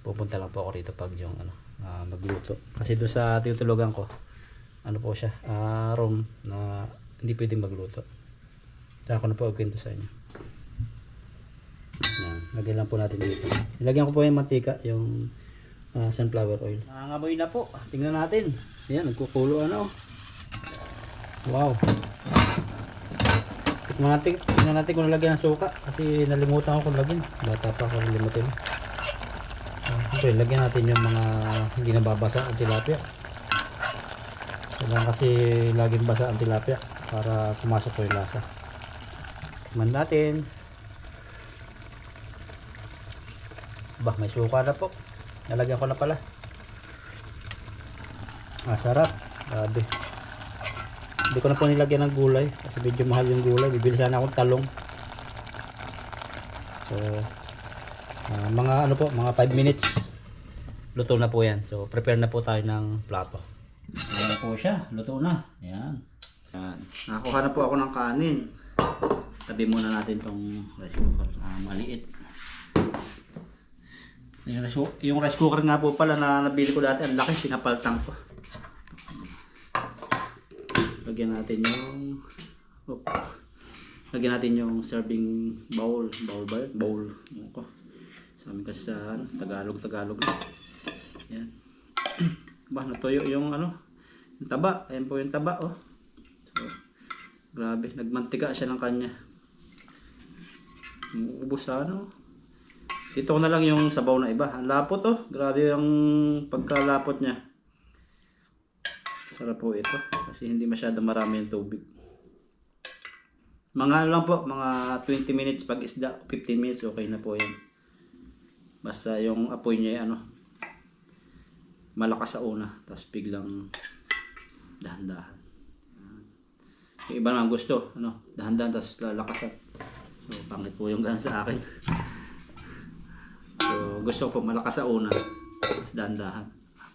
Pupunta lang po ako rito pag yung magluto. Kasi doon sa tinutulugan ko, ano po siya, room na hindi pwedeng magluto. Saka ko na po kwento sa inyo. Yan, lagyan lang po natin dito. Ilagyan ko po yung mantika, yung sunflower oil. Nangangamoy na po. Tingnan natin. Yan, nagkukulo ano. Wow. Tingnan natin kung nalagyan ng suka. Kasi nalimutan ko kung lagyan. Bata pa ako nalimutan. Okay, lagyan natin yung mga hindi nababasa ang tilapia. Kailangan kasi laging basa ang tilapia para pumasok po yung lasa. Tikman natin. Bah, may suka na po. Nalagyan ko na pala. Sarap. Grabe. Hindi ko na po nilagyan ng gulay kasi medyo mahal yung gulay. Bibili sana akong talong. So, mga ano po, mga 5 minutes. Luto na po yan. So, prepare na po tayo ng plato. Ayan po siya. Luto na. Ayan. Ayan. Nakakuha na po ako ng kanin. Tabi muna natin tong rice cooker. Maliit. Yung rice cooker nga po pala na nabili ko dati, ang laki, pinapaltang ko. Lagyan natin yung lagyan natin yung serving bowl. Bowl ba yun? Bowl. Sa amin kasi sa Tagalog na. Yan. Bah, natuyo yung ano, yung taba. Ayan po yung taba, oh. So, grabe, nagmantika siya ng kanya. Ubus sa ano. Dito ko na lang yung sabaw na iba. Ang lapot, oh. Grabe yung pagkalapot niya. Sarap po ito. Kasi hindi masyado marami yung tubig. Mga ano lang po, mga 20 minutes pag isda, 15 minutes, okay na po yan. Basta yung apoy niya, ano, malakas sa una. Tapos biglang dahan-dahan. Yung iba naman gusto, ano, dahan-dahan, tapos lalakasan. So, pangit po yung ganun sa akin. So, gusto ko malakas sa una, tapos dahan-dahan.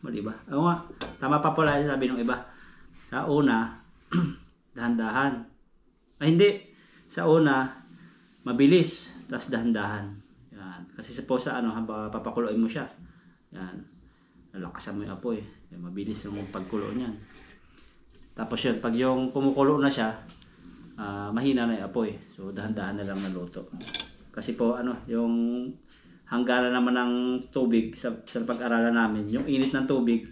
Mali ba? Oo nga, tama pa pala yung sabi ng iba. Sa una, dahan-dahan. Ay hindi, sa una, mabilis, tapos dahan-dahan. Yan. Kasi po sa ano, papakuloyin mo siya. Yan. Lalakasan mo yung apoy. Yan, mabilis yung pagkulo niyan. Tapos yun, pag yung kumukulo na siya, mahina na yung apoy. So, dahan-dahan na lang naluto. Kasi po, ano, yung hanggaran naman ng tubig sa pag-aralan namin, yung init ng tubig,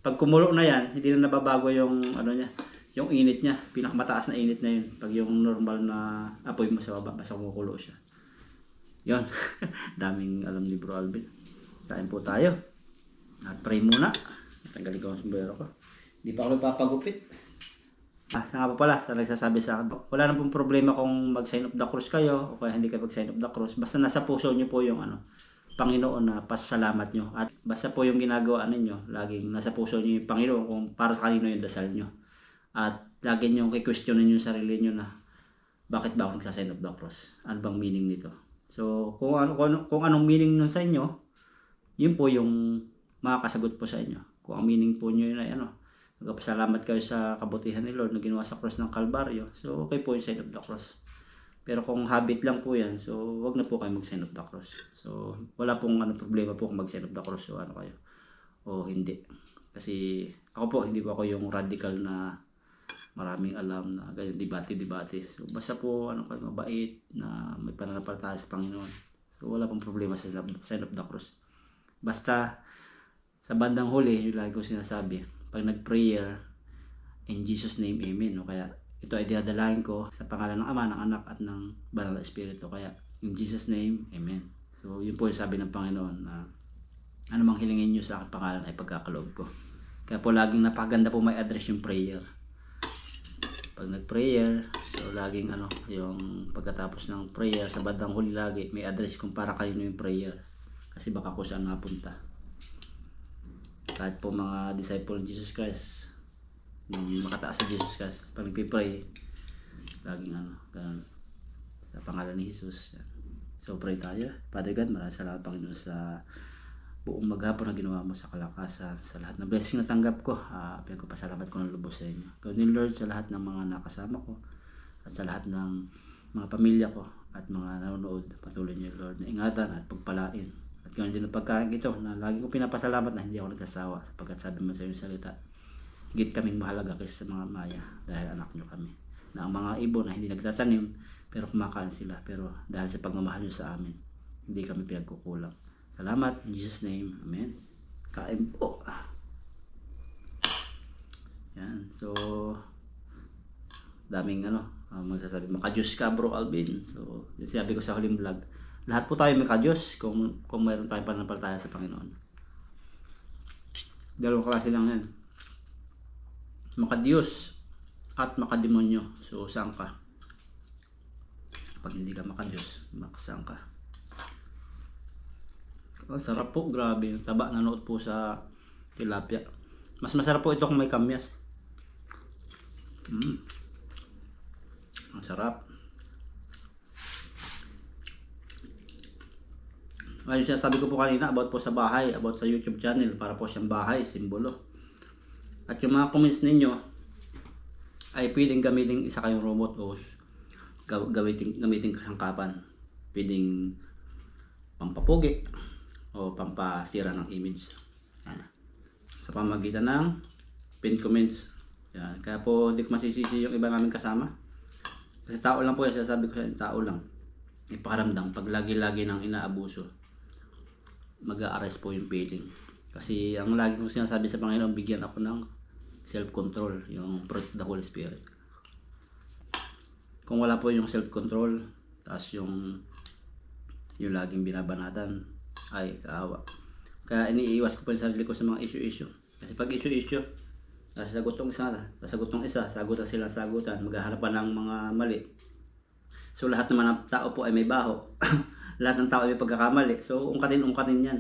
pag kumulo na yan, hindi na nababago yung ano niya, yung init niya, pinakamataas na init na yun. Pag yung normal na apoy mo sa baba, basta kumukulo siya. Yun, daming alam ni Bro Alvin. Kain po tayo. At pray muna. Tanggalin ko ang sombrero ko. Hindi pa ako papagupit. Saan nga pa pala, sa nagsasabi sa akin, wala na pong problema kung mag-sign of the cross kayo o kaya hindi kayo mag-sign of the cross. Basta nasa puso nyo po yung ano, Panginoon na pasasalamat nyo. At basta po yung ginagawa ninyo, laging nasa puso nyo yung Panginoon kung para sa kanino yung dasal nyo. At lagi nyo i-question nyo yung sarili nyo na bakit ba ako nagsasign of the cross? Ano bang meaning nito? So, kung anong meaning nun sa inyo, yun po yung makakasagot po sa inyo. Kung ang meaning po nyo yun ay ano, nagpasalamat kayo sa kabutihan ni Lord na ginawa sa cross ng Kalbaryo. So, okay po yung sign of the cross. Pero kung habit lang po yan, so wag na po kayo mag-sign of the cross. So, wala pong problema po kung mag-sign of the cross o ano kayo. O hindi. Kasi ako po, hindi po ako yung radical na maraming alam na ganyan, debate. So, basta po kayo mabait na may pananampalataya sa Panginoon. So, wala pong problema sa sign of the cross. Basta, sa bandang huli, yung lagi ko sinasabi, pag nag-prayer, in Jesus' name, Amen. O kaya, ito ay dinadalahin ko sa pangalan ng Ama, ng Anak, at ng Banal na Espiritu. Kaya, in Jesus' name, Amen. So, yun po yung sabi ng Panginoon na anumang hilingin nyo sa aking pangalan ay pagkakaloob ko. Kaya po, laging napakaganda po may address yung prayer. Pag nag-prayer, so laging yung pagkatapos ng prayer, sa bandang huli lagi, may address kung para kanino yung prayer. Kasi baka kung saan napunta. Kahit po mga disciple ng Jesus Christ, nung makataas sa Jesus Christ, pag nagpipray, laging ganun, sa pangalan ni Jesus. Yan. So pray tayo. Father God, maraming salamat Panginoon sa buong maghapon na ginawa mo sa kalakasan, sa lahat ng blessing na tanggap ko. Pinagpapasalamat ko ng lubos sa inyo. God ni Lord, sa lahat ng mga nakasama ko, at sa lahat ng mga pamilya ko, at mga nanonood, patuloy niyo Lord na ingatan at pagpalain. At ganoon din ang pagkain ito na lagi ko pinapasalamat na hindi ako nagsasawa sapagkat sabi mo sa iyong salita, higit kaming mahalaga kaysa sa mga Maya dahil anak nyo kami. Na ang mga ibon na hindi nagtatanim pero kumakain sila, pero dahil sa pagmamahal nyo sa amin, hindi kami pinagkukulang. Salamat in Jesus name. Amen. Kain po. Yan. So daming magsasabi, maka-Diyos ka bro Alvin. So sabi ko sa huling vlog, lahat po tayo maka-Diyos kung mayroon tayong pananampalataya sa Panginoon. Dalawang klase lang yan, maka-Diyos at maka-demonyo. So saan ka? Pag hindi ka maka-Diyos, makasaan ka? Oh, sarap po, grabe. Taba na noot po sa tilapia. Mas masarap po ito kung may kamyas. Ang sarap. Ayun siya, sabi ko po kanina about po sa bahay, about sa YouTube channel, para po siyang bahay, simbolo. At yung mga comments ninyo ay pwedeng gamitin isa kayong robot o gamitin kasangkapan. Pwedeng pampapugi o pampasira ng image. Yan. Sa pamagitan ng pin comments. Yan. Kaya po hindi ko masisisi yung iba namin kasama. Kasi tao lang po yan, sabi ko sa tao lang. Ipakaramdam pag lagi-lagi nang inaabuso, mag-a-arrest po yung feeling. Kasi ang lagi kong sinasabi sa Panginoon, bigyan ako ng self-control, yung fruit of the Holy Spirit. Kung wala po yung self-control, tapos yung laging binabanatan, ay kaawa. Kaya iniiwas ko po yung sarili ko sa mga issue-issue. Kasi pag issue-issue, sasagot tong isa, sagutan silang sagutan, maghahanap pa ng mga mali. So lahat naman ng tao po ay may baho. Lahat ng tao ay may pagkakamali. So ungkatin yan.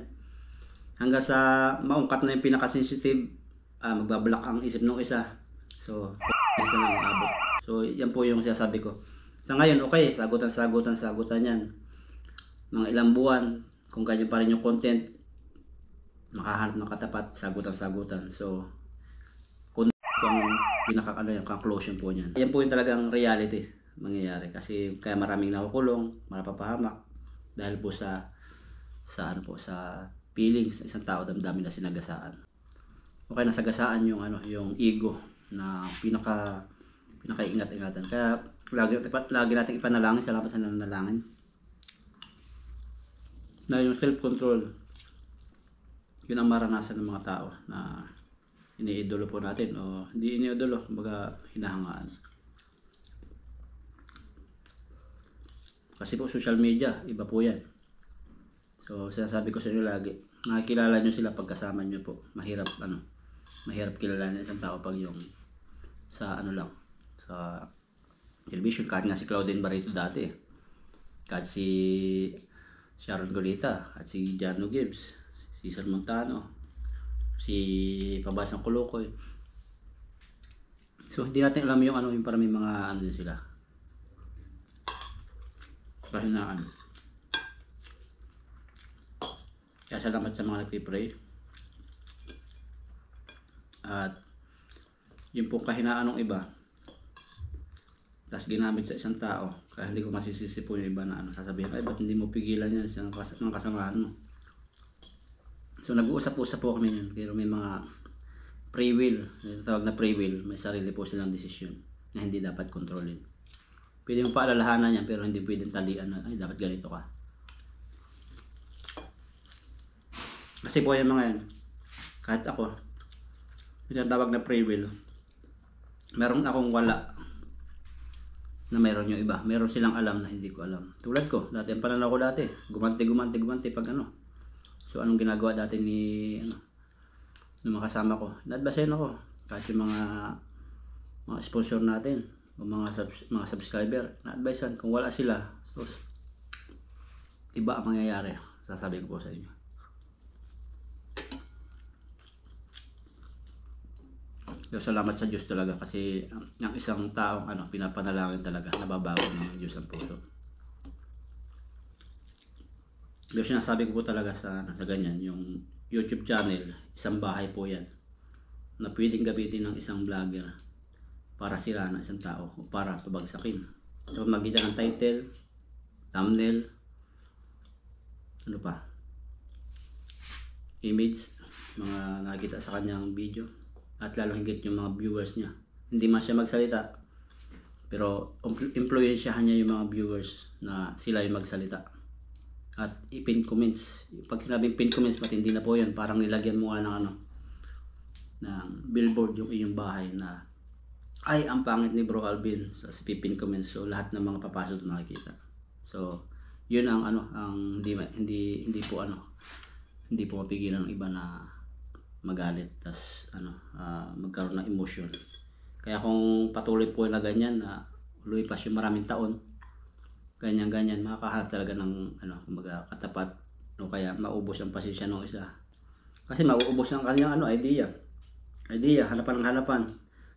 Hanggang sa maungkat na yung pinaka-sensitive, magbablock ang isip ng isa. So na lang abot. So yan po yung sinasabi ko. Sa ngayon, okay, sagutan yan. Mga ilang buwan, kung ganyan pa rin yung content, makahanap ng katapat, sagutan. So kung yung conclusion po niyan. Yan po yung talagang reality mangyayari, kasi kaya maraming nakukulong, marapapahamak dahil po sa feelings ng isang tao, damdamin na sinagasaan. Okay, nasagasaan yung ego na pinaka-ingat-ingatan. Kaya lagi nating ipanalangin, salamat sa nanalangin, na yung self-control, yun ang maranasan ng mga tao na iniidolo po natin o hindi iniidolo, kumbaga hinahangaan. Kasi po social media, iba po yan. So sinasabi ko sa inyo lagi, nakikilala nyo sila pagkasama nyo po. Mahirap kilalanin isang tao pag yung sa sa television. Kahit nga si Claudine Barreto dati, kahit si Sharon Golita, at si Jano Gibbs, si Cesar Montano, si Pabasang Kulukoy. So hindi natin alam yung para may mga din sila, kahinaan. Kaya salamat sa mga nagpipray. At yung pong kahinaan ng iba, tapos ginamit sa isang tao, kaya hindi ko masisisi po yung iba na sasabihin, ay ba't hindi mo pigilan yan ng kasamahan mo. So nag-uusap-usap po kami yun, pero may mga free will, tawag na free will, may sarili po silang desisyon na hindi dapat kontrolin. Pwede mong paalalahanan yan, pero hindi pwedeng talian na, ay dapat ganito ka. Kasi po yung mga yan, kahit ako, yung tawag na free will, meron akong wala na meron yung iba. Meron silang alam na hindi ko alam. Tulad ko, dati ang pananaw ko dati, gumanti pag So anong ginagawa dati ng mga kasama ko? Na-advisean ako, kahit yung mga sponsor natin, o mga subscriber, na-advisean kung wala sila. So iba ang mangyayari. Sasabi ko po sa inyo. So, salamat sa Diyos talaga, kasi ang isang taong pinapanalangin talaga, nababago ng Diyos ang puso. Pero sinasabi ko po talaga sa ganyan, yung YouTube channel, isang bahay po yan na pwedeng gamitin ng isang vlogger para sira ng isang tao o para pabagsakin. So, magitan ng title, thumbnail, image, mga nakikita sa kanyang video, at lalo higit yung mga viewers niya. Hindi man siya magsalita, pero influensyahan niya yung mga viewers na sila yung magsalita. At i-pin comments. Pag sinabing pin comments, pati hindi na po yun. Parang nilagyan mo nga ng ng billboard yung iyong bahay na ay, ang pangit ni Bro Alvin. So, pin comments. So, lahat ng mga papasok na nakikita. So, yun ang ang hindi po mapigilan ng iba na magalit, tas magkaroon ng emotion. Kaya kung patuloy po na ganyan na lumipas yung maraming taon, ganyan makakahanap talaga ng kumbaga katapat, o kaya maubos ang pasensya ng isa. Kasi mauubos ang kanyang idea, hanapan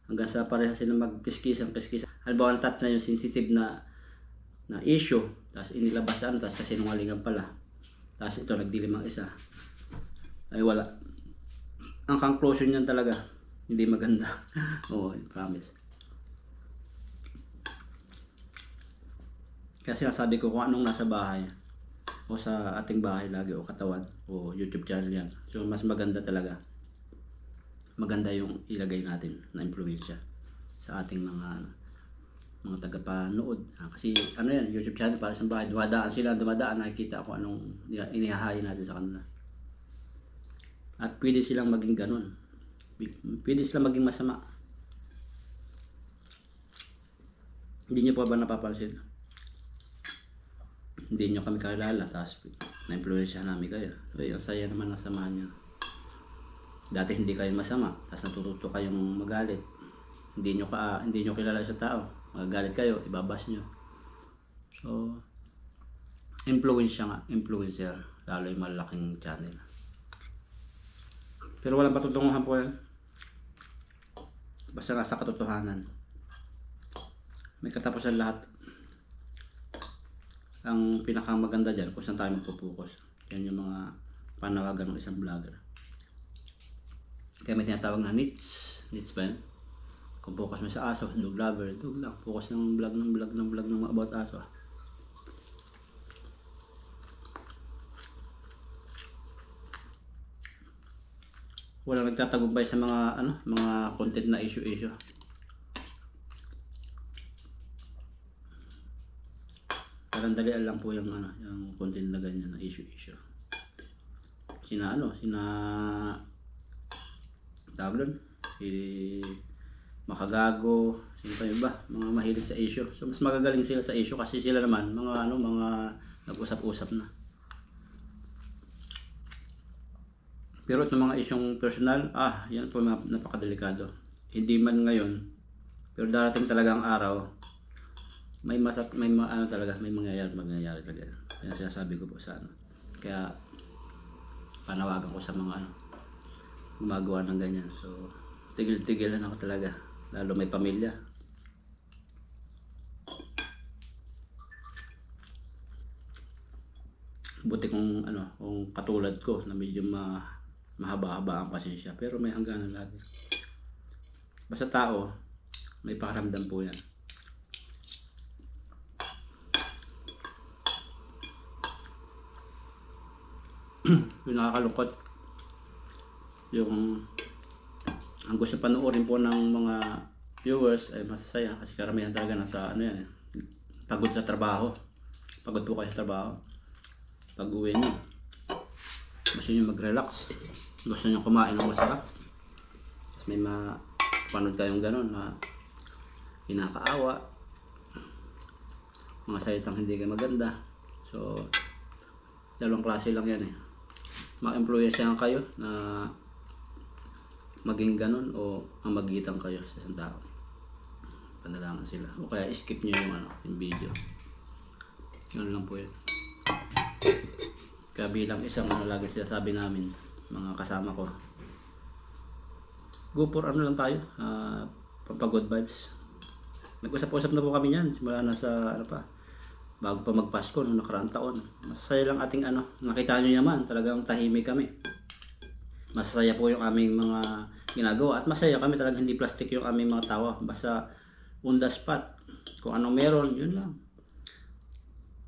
hanggang sa pareha sila magkiskis. Halimbawa na-touch na yung sensitive na issue, tapos inilabas tapos kasi nungalingan pala, tapos ito nagdilim ang isa, ay wala. Ang conclusion niyan talaga hindi maganda. Oo, promise. Kasi sabi ko kung anong nasa bahay o sa ating bahay lagi o katawan o YouTube channel yan. So mas maganda talaga. Maganda yung ilagay natin na influensya sa ating mga tagapanood. Kasi yan, YouTube channel para sa bahay. Dumadaan, nakikita ko anong inihahain natin sa kanila. At pwede silang maging ganun. Pwede silang maging masama. Hindi nyo pa ba napapansin? Hindi nyo kami kakilala, tapos na-influensya namin kayo. So, ang saya naman ng samahan nyo. Dati hindi kayo masama, tapos natututo kayong magalit. Hindi nyo kilala sa tao. Magagalit kayo, ibabas nyo. So, influencer, lalo yung malaking channel. Pero walang patutunguhan po yan. Basta nasa katotohanan. May katapusan lahat. Ang pinakamaganda dyan kung saan tayo magpupokus. Yan yung mga panawagan ng isang vlogger. Kaya may tinatawag na niche ba yan? Kung focus mo sa aso, dog lover, dog lang. Focus ng vlog ng about aso. Walang nagtatagumpay sa mga content na issue. Dalian lang po yung content na ganyan na issue. Tawag doon, Makagago, sino pa yun ba? Mga mahilig sa issue. So mas magagaling sila sa issue kasi sila naman mga nag-usap-usap na. Pero itong mga isyong personal, yan po napakadelikado. Hindi man ngayon, pero darating talaga ang araw, may mangyayari talaga. Yan sinasabi ko po sa Kaya panawagan ko sa mga gumagawa ng ganyan. So tigil-tigilan ako talaga, lalo may pamilya. Buti kung katulad ko na medyo mahaba-haba ang pasensya, pero may hangganan lagi. Basta tao, may pakaramdam po yan. Yung nakakalungkot, yung ang gusto panoorin po ng mga viewers ay masasaya kasi karamihan talaga nasa pagod sa trabaho. Pagod po kayo sa trabaho. Pag uwi nyo, gusto nyo mag-relax, gusto nyo kumain ng masarap, may mapanood kayong gano'n na kinakaawa, mga salitang hindi kayo maganda. So dalawang klase lang yan ma-influensyahan kayo na maging gano'n o magitan kayo sa isang tao. Panalangin sila o kaya skip nyo yung video. Yun lang po yun. Kaya bilang isang lagi sinasabi namin mga kasama ko, go for lang tayo, pampagod vibes. Nag-usap-usap na po kami niyan simula na sa bago pa magpasko noong nakaraang taon. Masasaya lang ating nakita nyo naman, talagang tahimik kami. Masasaya po yung aming mga ginagawa at masaya kami, talagang hindi plastic yung aming mga tawa. Basta on the spot, kung anong meron, yun lang.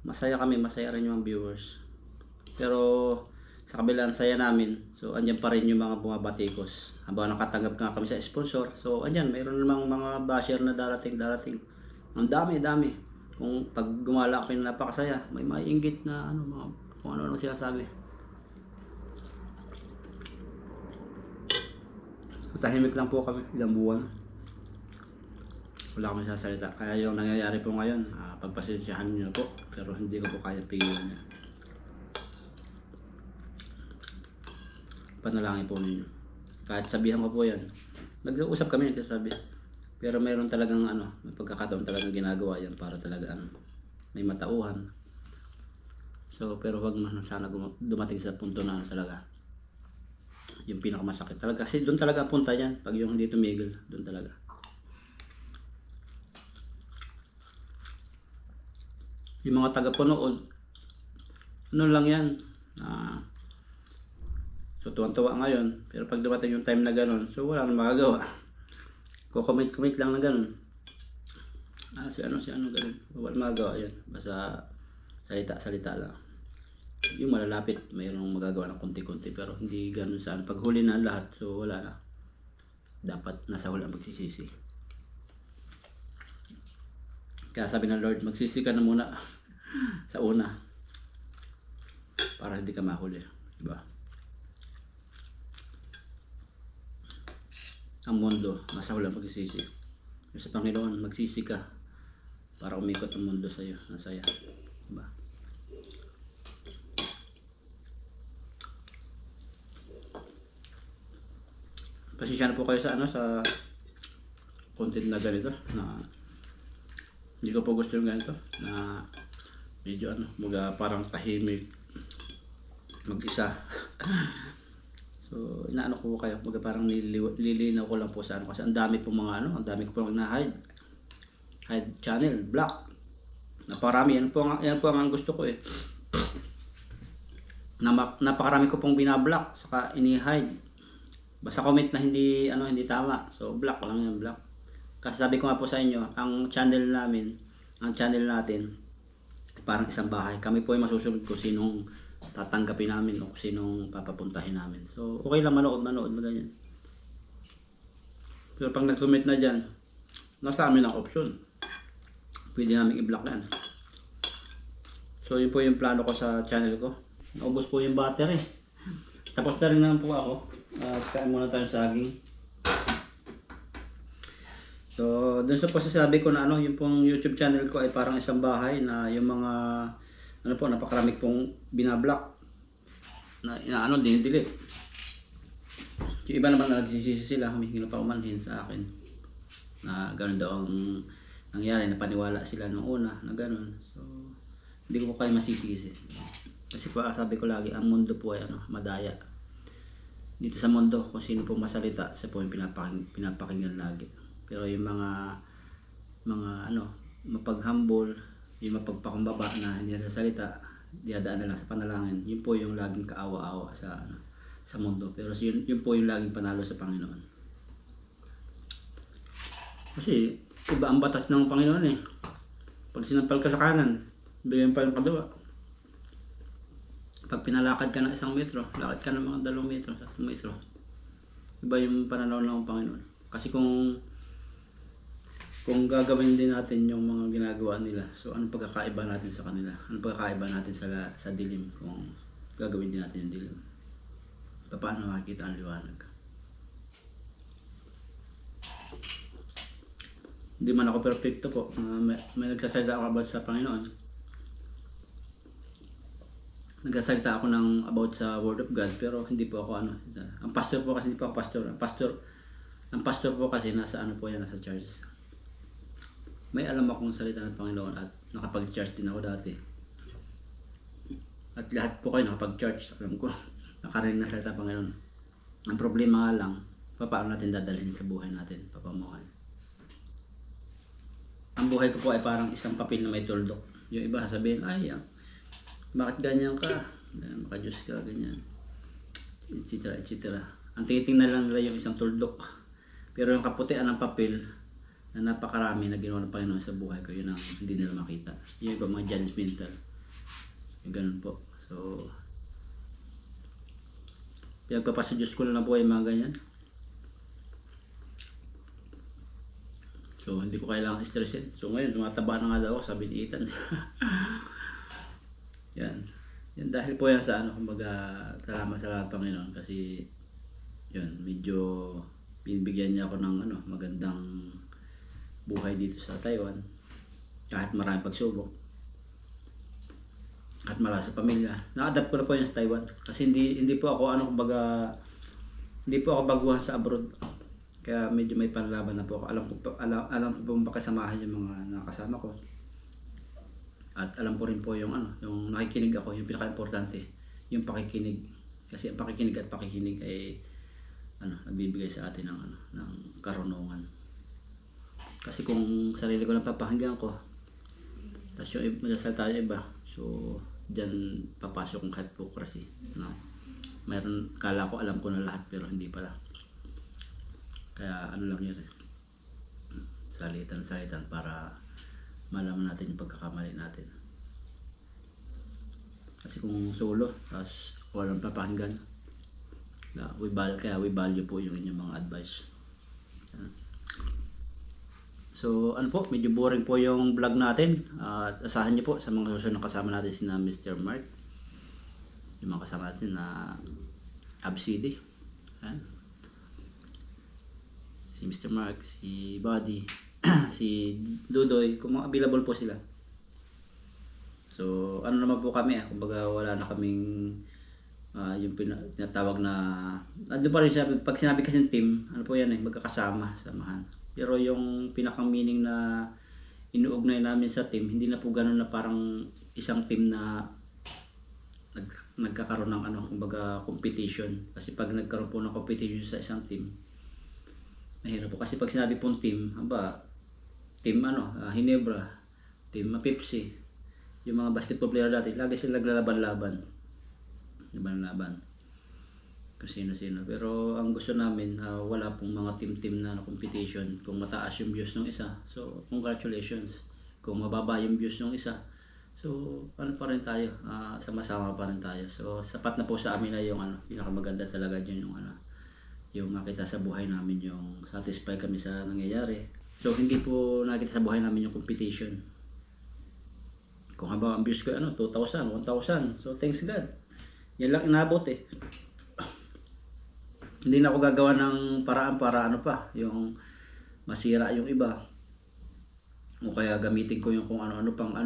Masaya kami, masaya rin yung viewers. Pero sa kabilang saya namin, so andyan pa rin yung mga bumabatikos habang nakatanggap nga kami sa sponsor. So andyan, mayroon namang mga basher na darating. Ang dami. Kung pag gumala kami na napakasaya, may maiinggit na ano, mga, kung ano sinasabi. So, tahimik lang po kami, ilang buwan. Wala kami sasalita. Kaya yung nangyayari po ngayon, pagpasensyahan niyo po. Pero hindi ko po kaya pigilan niya. Panalangin po ninyo. Kahit sabihan ko po yan. Nag-uusap kami, nagsasabi. Pero mayroon talagang may pagkakataon talagang ginagawa yan para talaga may matauhan. So, pero wag man sana dumating sa punto na talaga. Yung pinakamasakit talaga. Kasi doon talaga punta yan. Pag yung hindi tumigil, doon talaga. Yung mga taga-punood, ano lang yan, so tuwan-tuwa ngayon, pero pag dumating yung time na gano'n, so wala nang magagawa. Kukomment lang na gano'n. Si ano gano'n, wala magagawa yan. Basta salita lang. Yung malalapit, mayroong magagawa ng konti-konti, pero hindi gano'n saan. Pag huli na lahat, so wala na. Dapat nasa huli ang magsisisi. Kaya sabi ng Lord, magsisi ka na muna sa una para hindi ka mahuli, diba? Ang mundo, nasa huli ang magsisisi. Yung sa Panginoon, magsisi ka para umikot ang mundo sa iyo, nasaya, diba? Pasensya na po kayo sa sa content na ganito na hindi ko po gusto yung ganito na medyo parang tahimik mag-isa. So inaano ko kayo, parang nililinaw ko lang po sa kasi ang dami po ang dami ko pong na-hide channel, block. Naparami, yan po ang gusto ko napakarami ko pong binablock saka ini-hide. Basta comment na hindi tama. So block lang yan, block. Kasi sabi ko nga po sa inyo, ang channel natin parang isang bahay. Kami po ay masusunod kung sinong tatanggapin namin o kung sinong papapuntahin namin. So okay lang manood na ganyan. Pero pag nag-comment na dyan, nasa amin ang option. Pwede namin i-block yan. So yun po yung plano ko sa channel ko. Naubos po yung battery. Tapos na rin naman po ako. Kain muna tayo saging. So, dun sa po sasabi ko na yung pong YouTube channel ko ay parang isang bahay na yung mga napakarami pong binablock na dinidelete. Yung iba naman nagsisisi sila, humihingi na pa umanhin sa akin na gano'n daw ang nangyari, na paniwala sila nung una na gano'n. So, hindi ko po kayo masisisi. Kasi po sabi ko lagi, ang mundo po ay madaya. Dito sa mundo, kung sino po masalita, siya po yung pinapakinggan lagi. Pero yung mga mapaghambol, yung mapagpakumbaba na hindi nagsasalita, diadaan na lang sa panalangin, yun po yung laging kaawa-awa sa mundo. Pero yun po yung laging panalo sa Panginoon. Kasi iba ang batas ng Panginoon Pag sinampal ka sa kanan, bigyan pa yung kaliwa. Pag pinalakad ka ng 1 metro, lakad ka ng mga 2 metro, 3 metro. Iba yung pananaw ng Panginoon. Kasi kung gagawin din natin yung mga ginagawa nila, so ano pagkakaiba natin sa kanila? Ano pagkakaiba natin sa dilim kung gagawin din natin yung dilim? Paano makikita ang liwanag? Hindi man ako perfecto po. May nagsasalita ako about sa Panginoon. Nagsasalita ako about sa Word of God, pero hindi po ako ang pastor po kasi hindi po ako pastor. Ang pastor po kasi nasa nasa church. May alam akong salita ng Panginoon at nakapag-church din ako dati. At lahat po kayo nakapag-church, alam ko. Nakarinig na salita ng Panginoon. Ang problema nga lang, paano natin dadalhin sa buhay natin, papamuhay. Ang buhay ko po ay parang isang papel na may tuldok. Yung iba sasabihin, bakit ganyan ka? Maka-Diyos ka, ganyan. Etc. Ang tinitingnan lang nila yung isang tuldok. Pero yung kaputian ng papel, na napakarami na ginawa ng Panginoon sa buhay ko, yun ang hindi nila makita. Yung iba mga judgmental. Yung ganun po. So, pinagpapasa Diyos ko lang na buhay mga ganyan. So hindi ko kailangan stressin. So ngayon tumataba na nga daw ako, sabi ni Ethan. Yan. Yan dahil po yan sa ano, kumbaga salamat sa lahat Panginoon kasi yun, medyo binibigyan niya ako ng ano, magandang buhay dito sa Taiwan. Kahit maraming pagsubok. At mala sa pamilya. Na-adapt ko na po yan sa Taiwan. Kasi hindi po ako ano, kumbaga hindi po ako baguhan sa abroad. Kaya medyo may panlaban na po ako. Alam ko po makasamahan yung mga nakasama ko. At alam ko rin po yung ano, yung nakikinig ako, yung pinaka-importante, yung pakikinig. Kasi ang pakikinig at pakikinig ay ano, nagbibigay sa atin ng ano, ng karunungan. Kasi kung sarili ko lang papakinggan ko, tapos yung magsasalita yung iba, so diyan papasok ang hypocrisy, no? Mayroon, kala ko alam ko na lahat pero hindi pala. Kaya ano lang yun, salitan para malaman natin yung pagkakamali natin. Kasi kung solo, tapos walang papakinggan, we value po yung inyong mga advice. So ano po, medyo boring po yung vlog natin. At asahan niyo po sa mga susunod na kasama natin si na Mr. Mark. Yung mga kasama natin na ABCD. Si Mr. Mark, si Buddy, si Dudoy, kung mga available po sila. So ano naman po kami, kumbaga wala na kaming yung tinatawag na ano pa rin siya, pag sinabi kasi team, ano po yan magkakasama, samahan. Pero yung pinakang meaning na inuugnay namin sa team, hindi na po ganun na parang isang team na nagkakaroon ng ano, kumbaga competition. Kasi pag nagkaroon po ng competition sa isang team, mahirap po. Kasi pag sinabi pong team, team Hinebra, team Pepsi, yung mga basketball player dati, lagi sila naglalaban-laban. Kung sino-sino. Pero ang gusto namin, wala pong mga team na competition. Kung mataas yung views ng isa, so congratulations. Kung mababa yung views ng isa, so ano pa rin tayo, sama-sama pa rin tayo. So sapat na po sa amin na yung ano, pinakamaganda talaga dyan yung ano, yung makita sa buhay namin, yung satisfy kami sa nangyayari. So hindi po nakita sa buhay namin yung competition. Kung haba ang views ko 2,000, 1,000, so thanks God. Yan lang inabot Hindi na ako gagawa ng paraan para yung masira yung iba. O kaya gamitin ko yung kung ano-ano pang na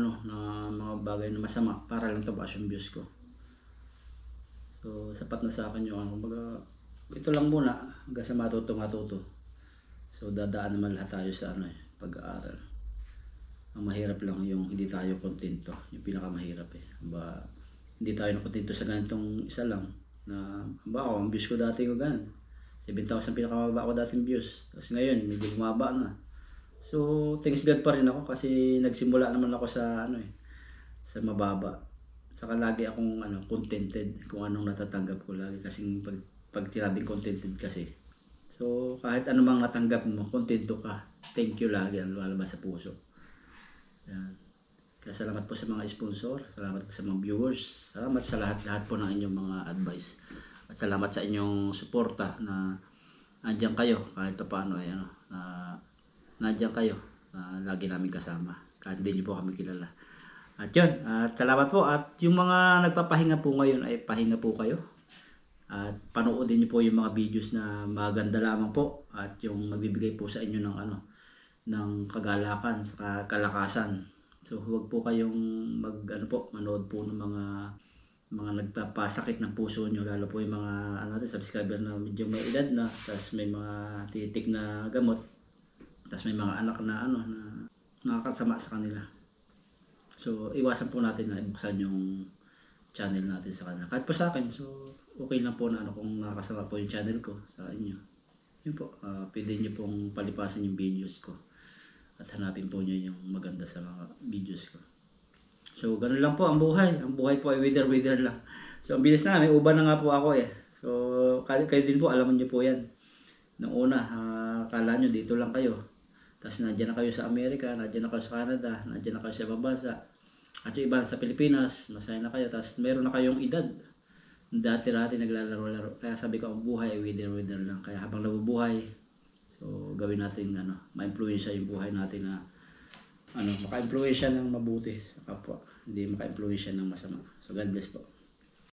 mga bagay na masama para lang tabaas yung views ko. So sapat na sa akin yung kumbaga ito lang muna hanggang sa matuto. So dadaan naman lahat tayo sa pag-aaral. Ang mahirap lang yung hindi tayo kontento, yung pinakamahirap hindi tayo kontento sa ganitong isa lang. Na ang views ko dati ko ganun 7,000 pinakamababa ko dating views, tapos ngayon medyo bumaba na. So thanks God pa rin ako kasi nagsimula naman ako sa sa mababa. Saka lagi akong contented kung anong natatanggap ko lagi kasi pag sinabing contented kasi, so kahit anumang natanggap mo, kontento ka, thank you lagi ang lumalabas sa puso. Yan. Kaya salamat po sa mga sponsor, salamat po sa mga viewers, salamat sa lahat po ng inyong mga advice. At salamat sa inyong suporta na nandiyan kayo kahit pa paano nandiyan kayo, lagi namin kasama kahit hindi niyo po kami kilala. At yun, at salamat po. At yung mga nagpapahinga po ngayon ay pahinga po kayo. At panoodin niyo po yung mga videos na maganda lamang po at yung magbibigay po sa inyo ng kagalakan sa kalakasan. So huwag po kayong manood po ng mga nagpapasakit ng puso nyo, lalo po yung mga subscriber na medyo may edad na, tapos may mga titik na gamot, tapos may mga anak na na nakakasama sa kanila. So iwasan po natin na ibuksan yung channel natin sa kanila. Kahit po sa akin, so okay lang po na kung nakakasama po yung channel ko sa inyo. Yun po, pwede nyo pong palipasan yung videos ko at hanapin po nyo yung maganda sa mga videos ko. So ganun lang po ang buhay. Ang buhay po ay wither lang. So ang bilis na, may uban na nga po ako So kayo din po, alam niyo po yan. Noong una, kala nyo dito lang kayo. Tapos nandiyan na kayo sa Amerika, nandiyan na kayo sa Canada, nandiyan na kayo sa ibang bansa. At yung iba sa Pilipinas, masaya na kayo. Tapos meron na kayong edad. Dati-rati naglalaro-laro. Kaya sabi ko, ang buhay ay wither lang. Kaya habang nabubuhay, so So gawin natin ma-influensya yung buhay natin na maka-influensya ng mabuti sa kapwa, hindi maka-influensya ng masama. So God bless po.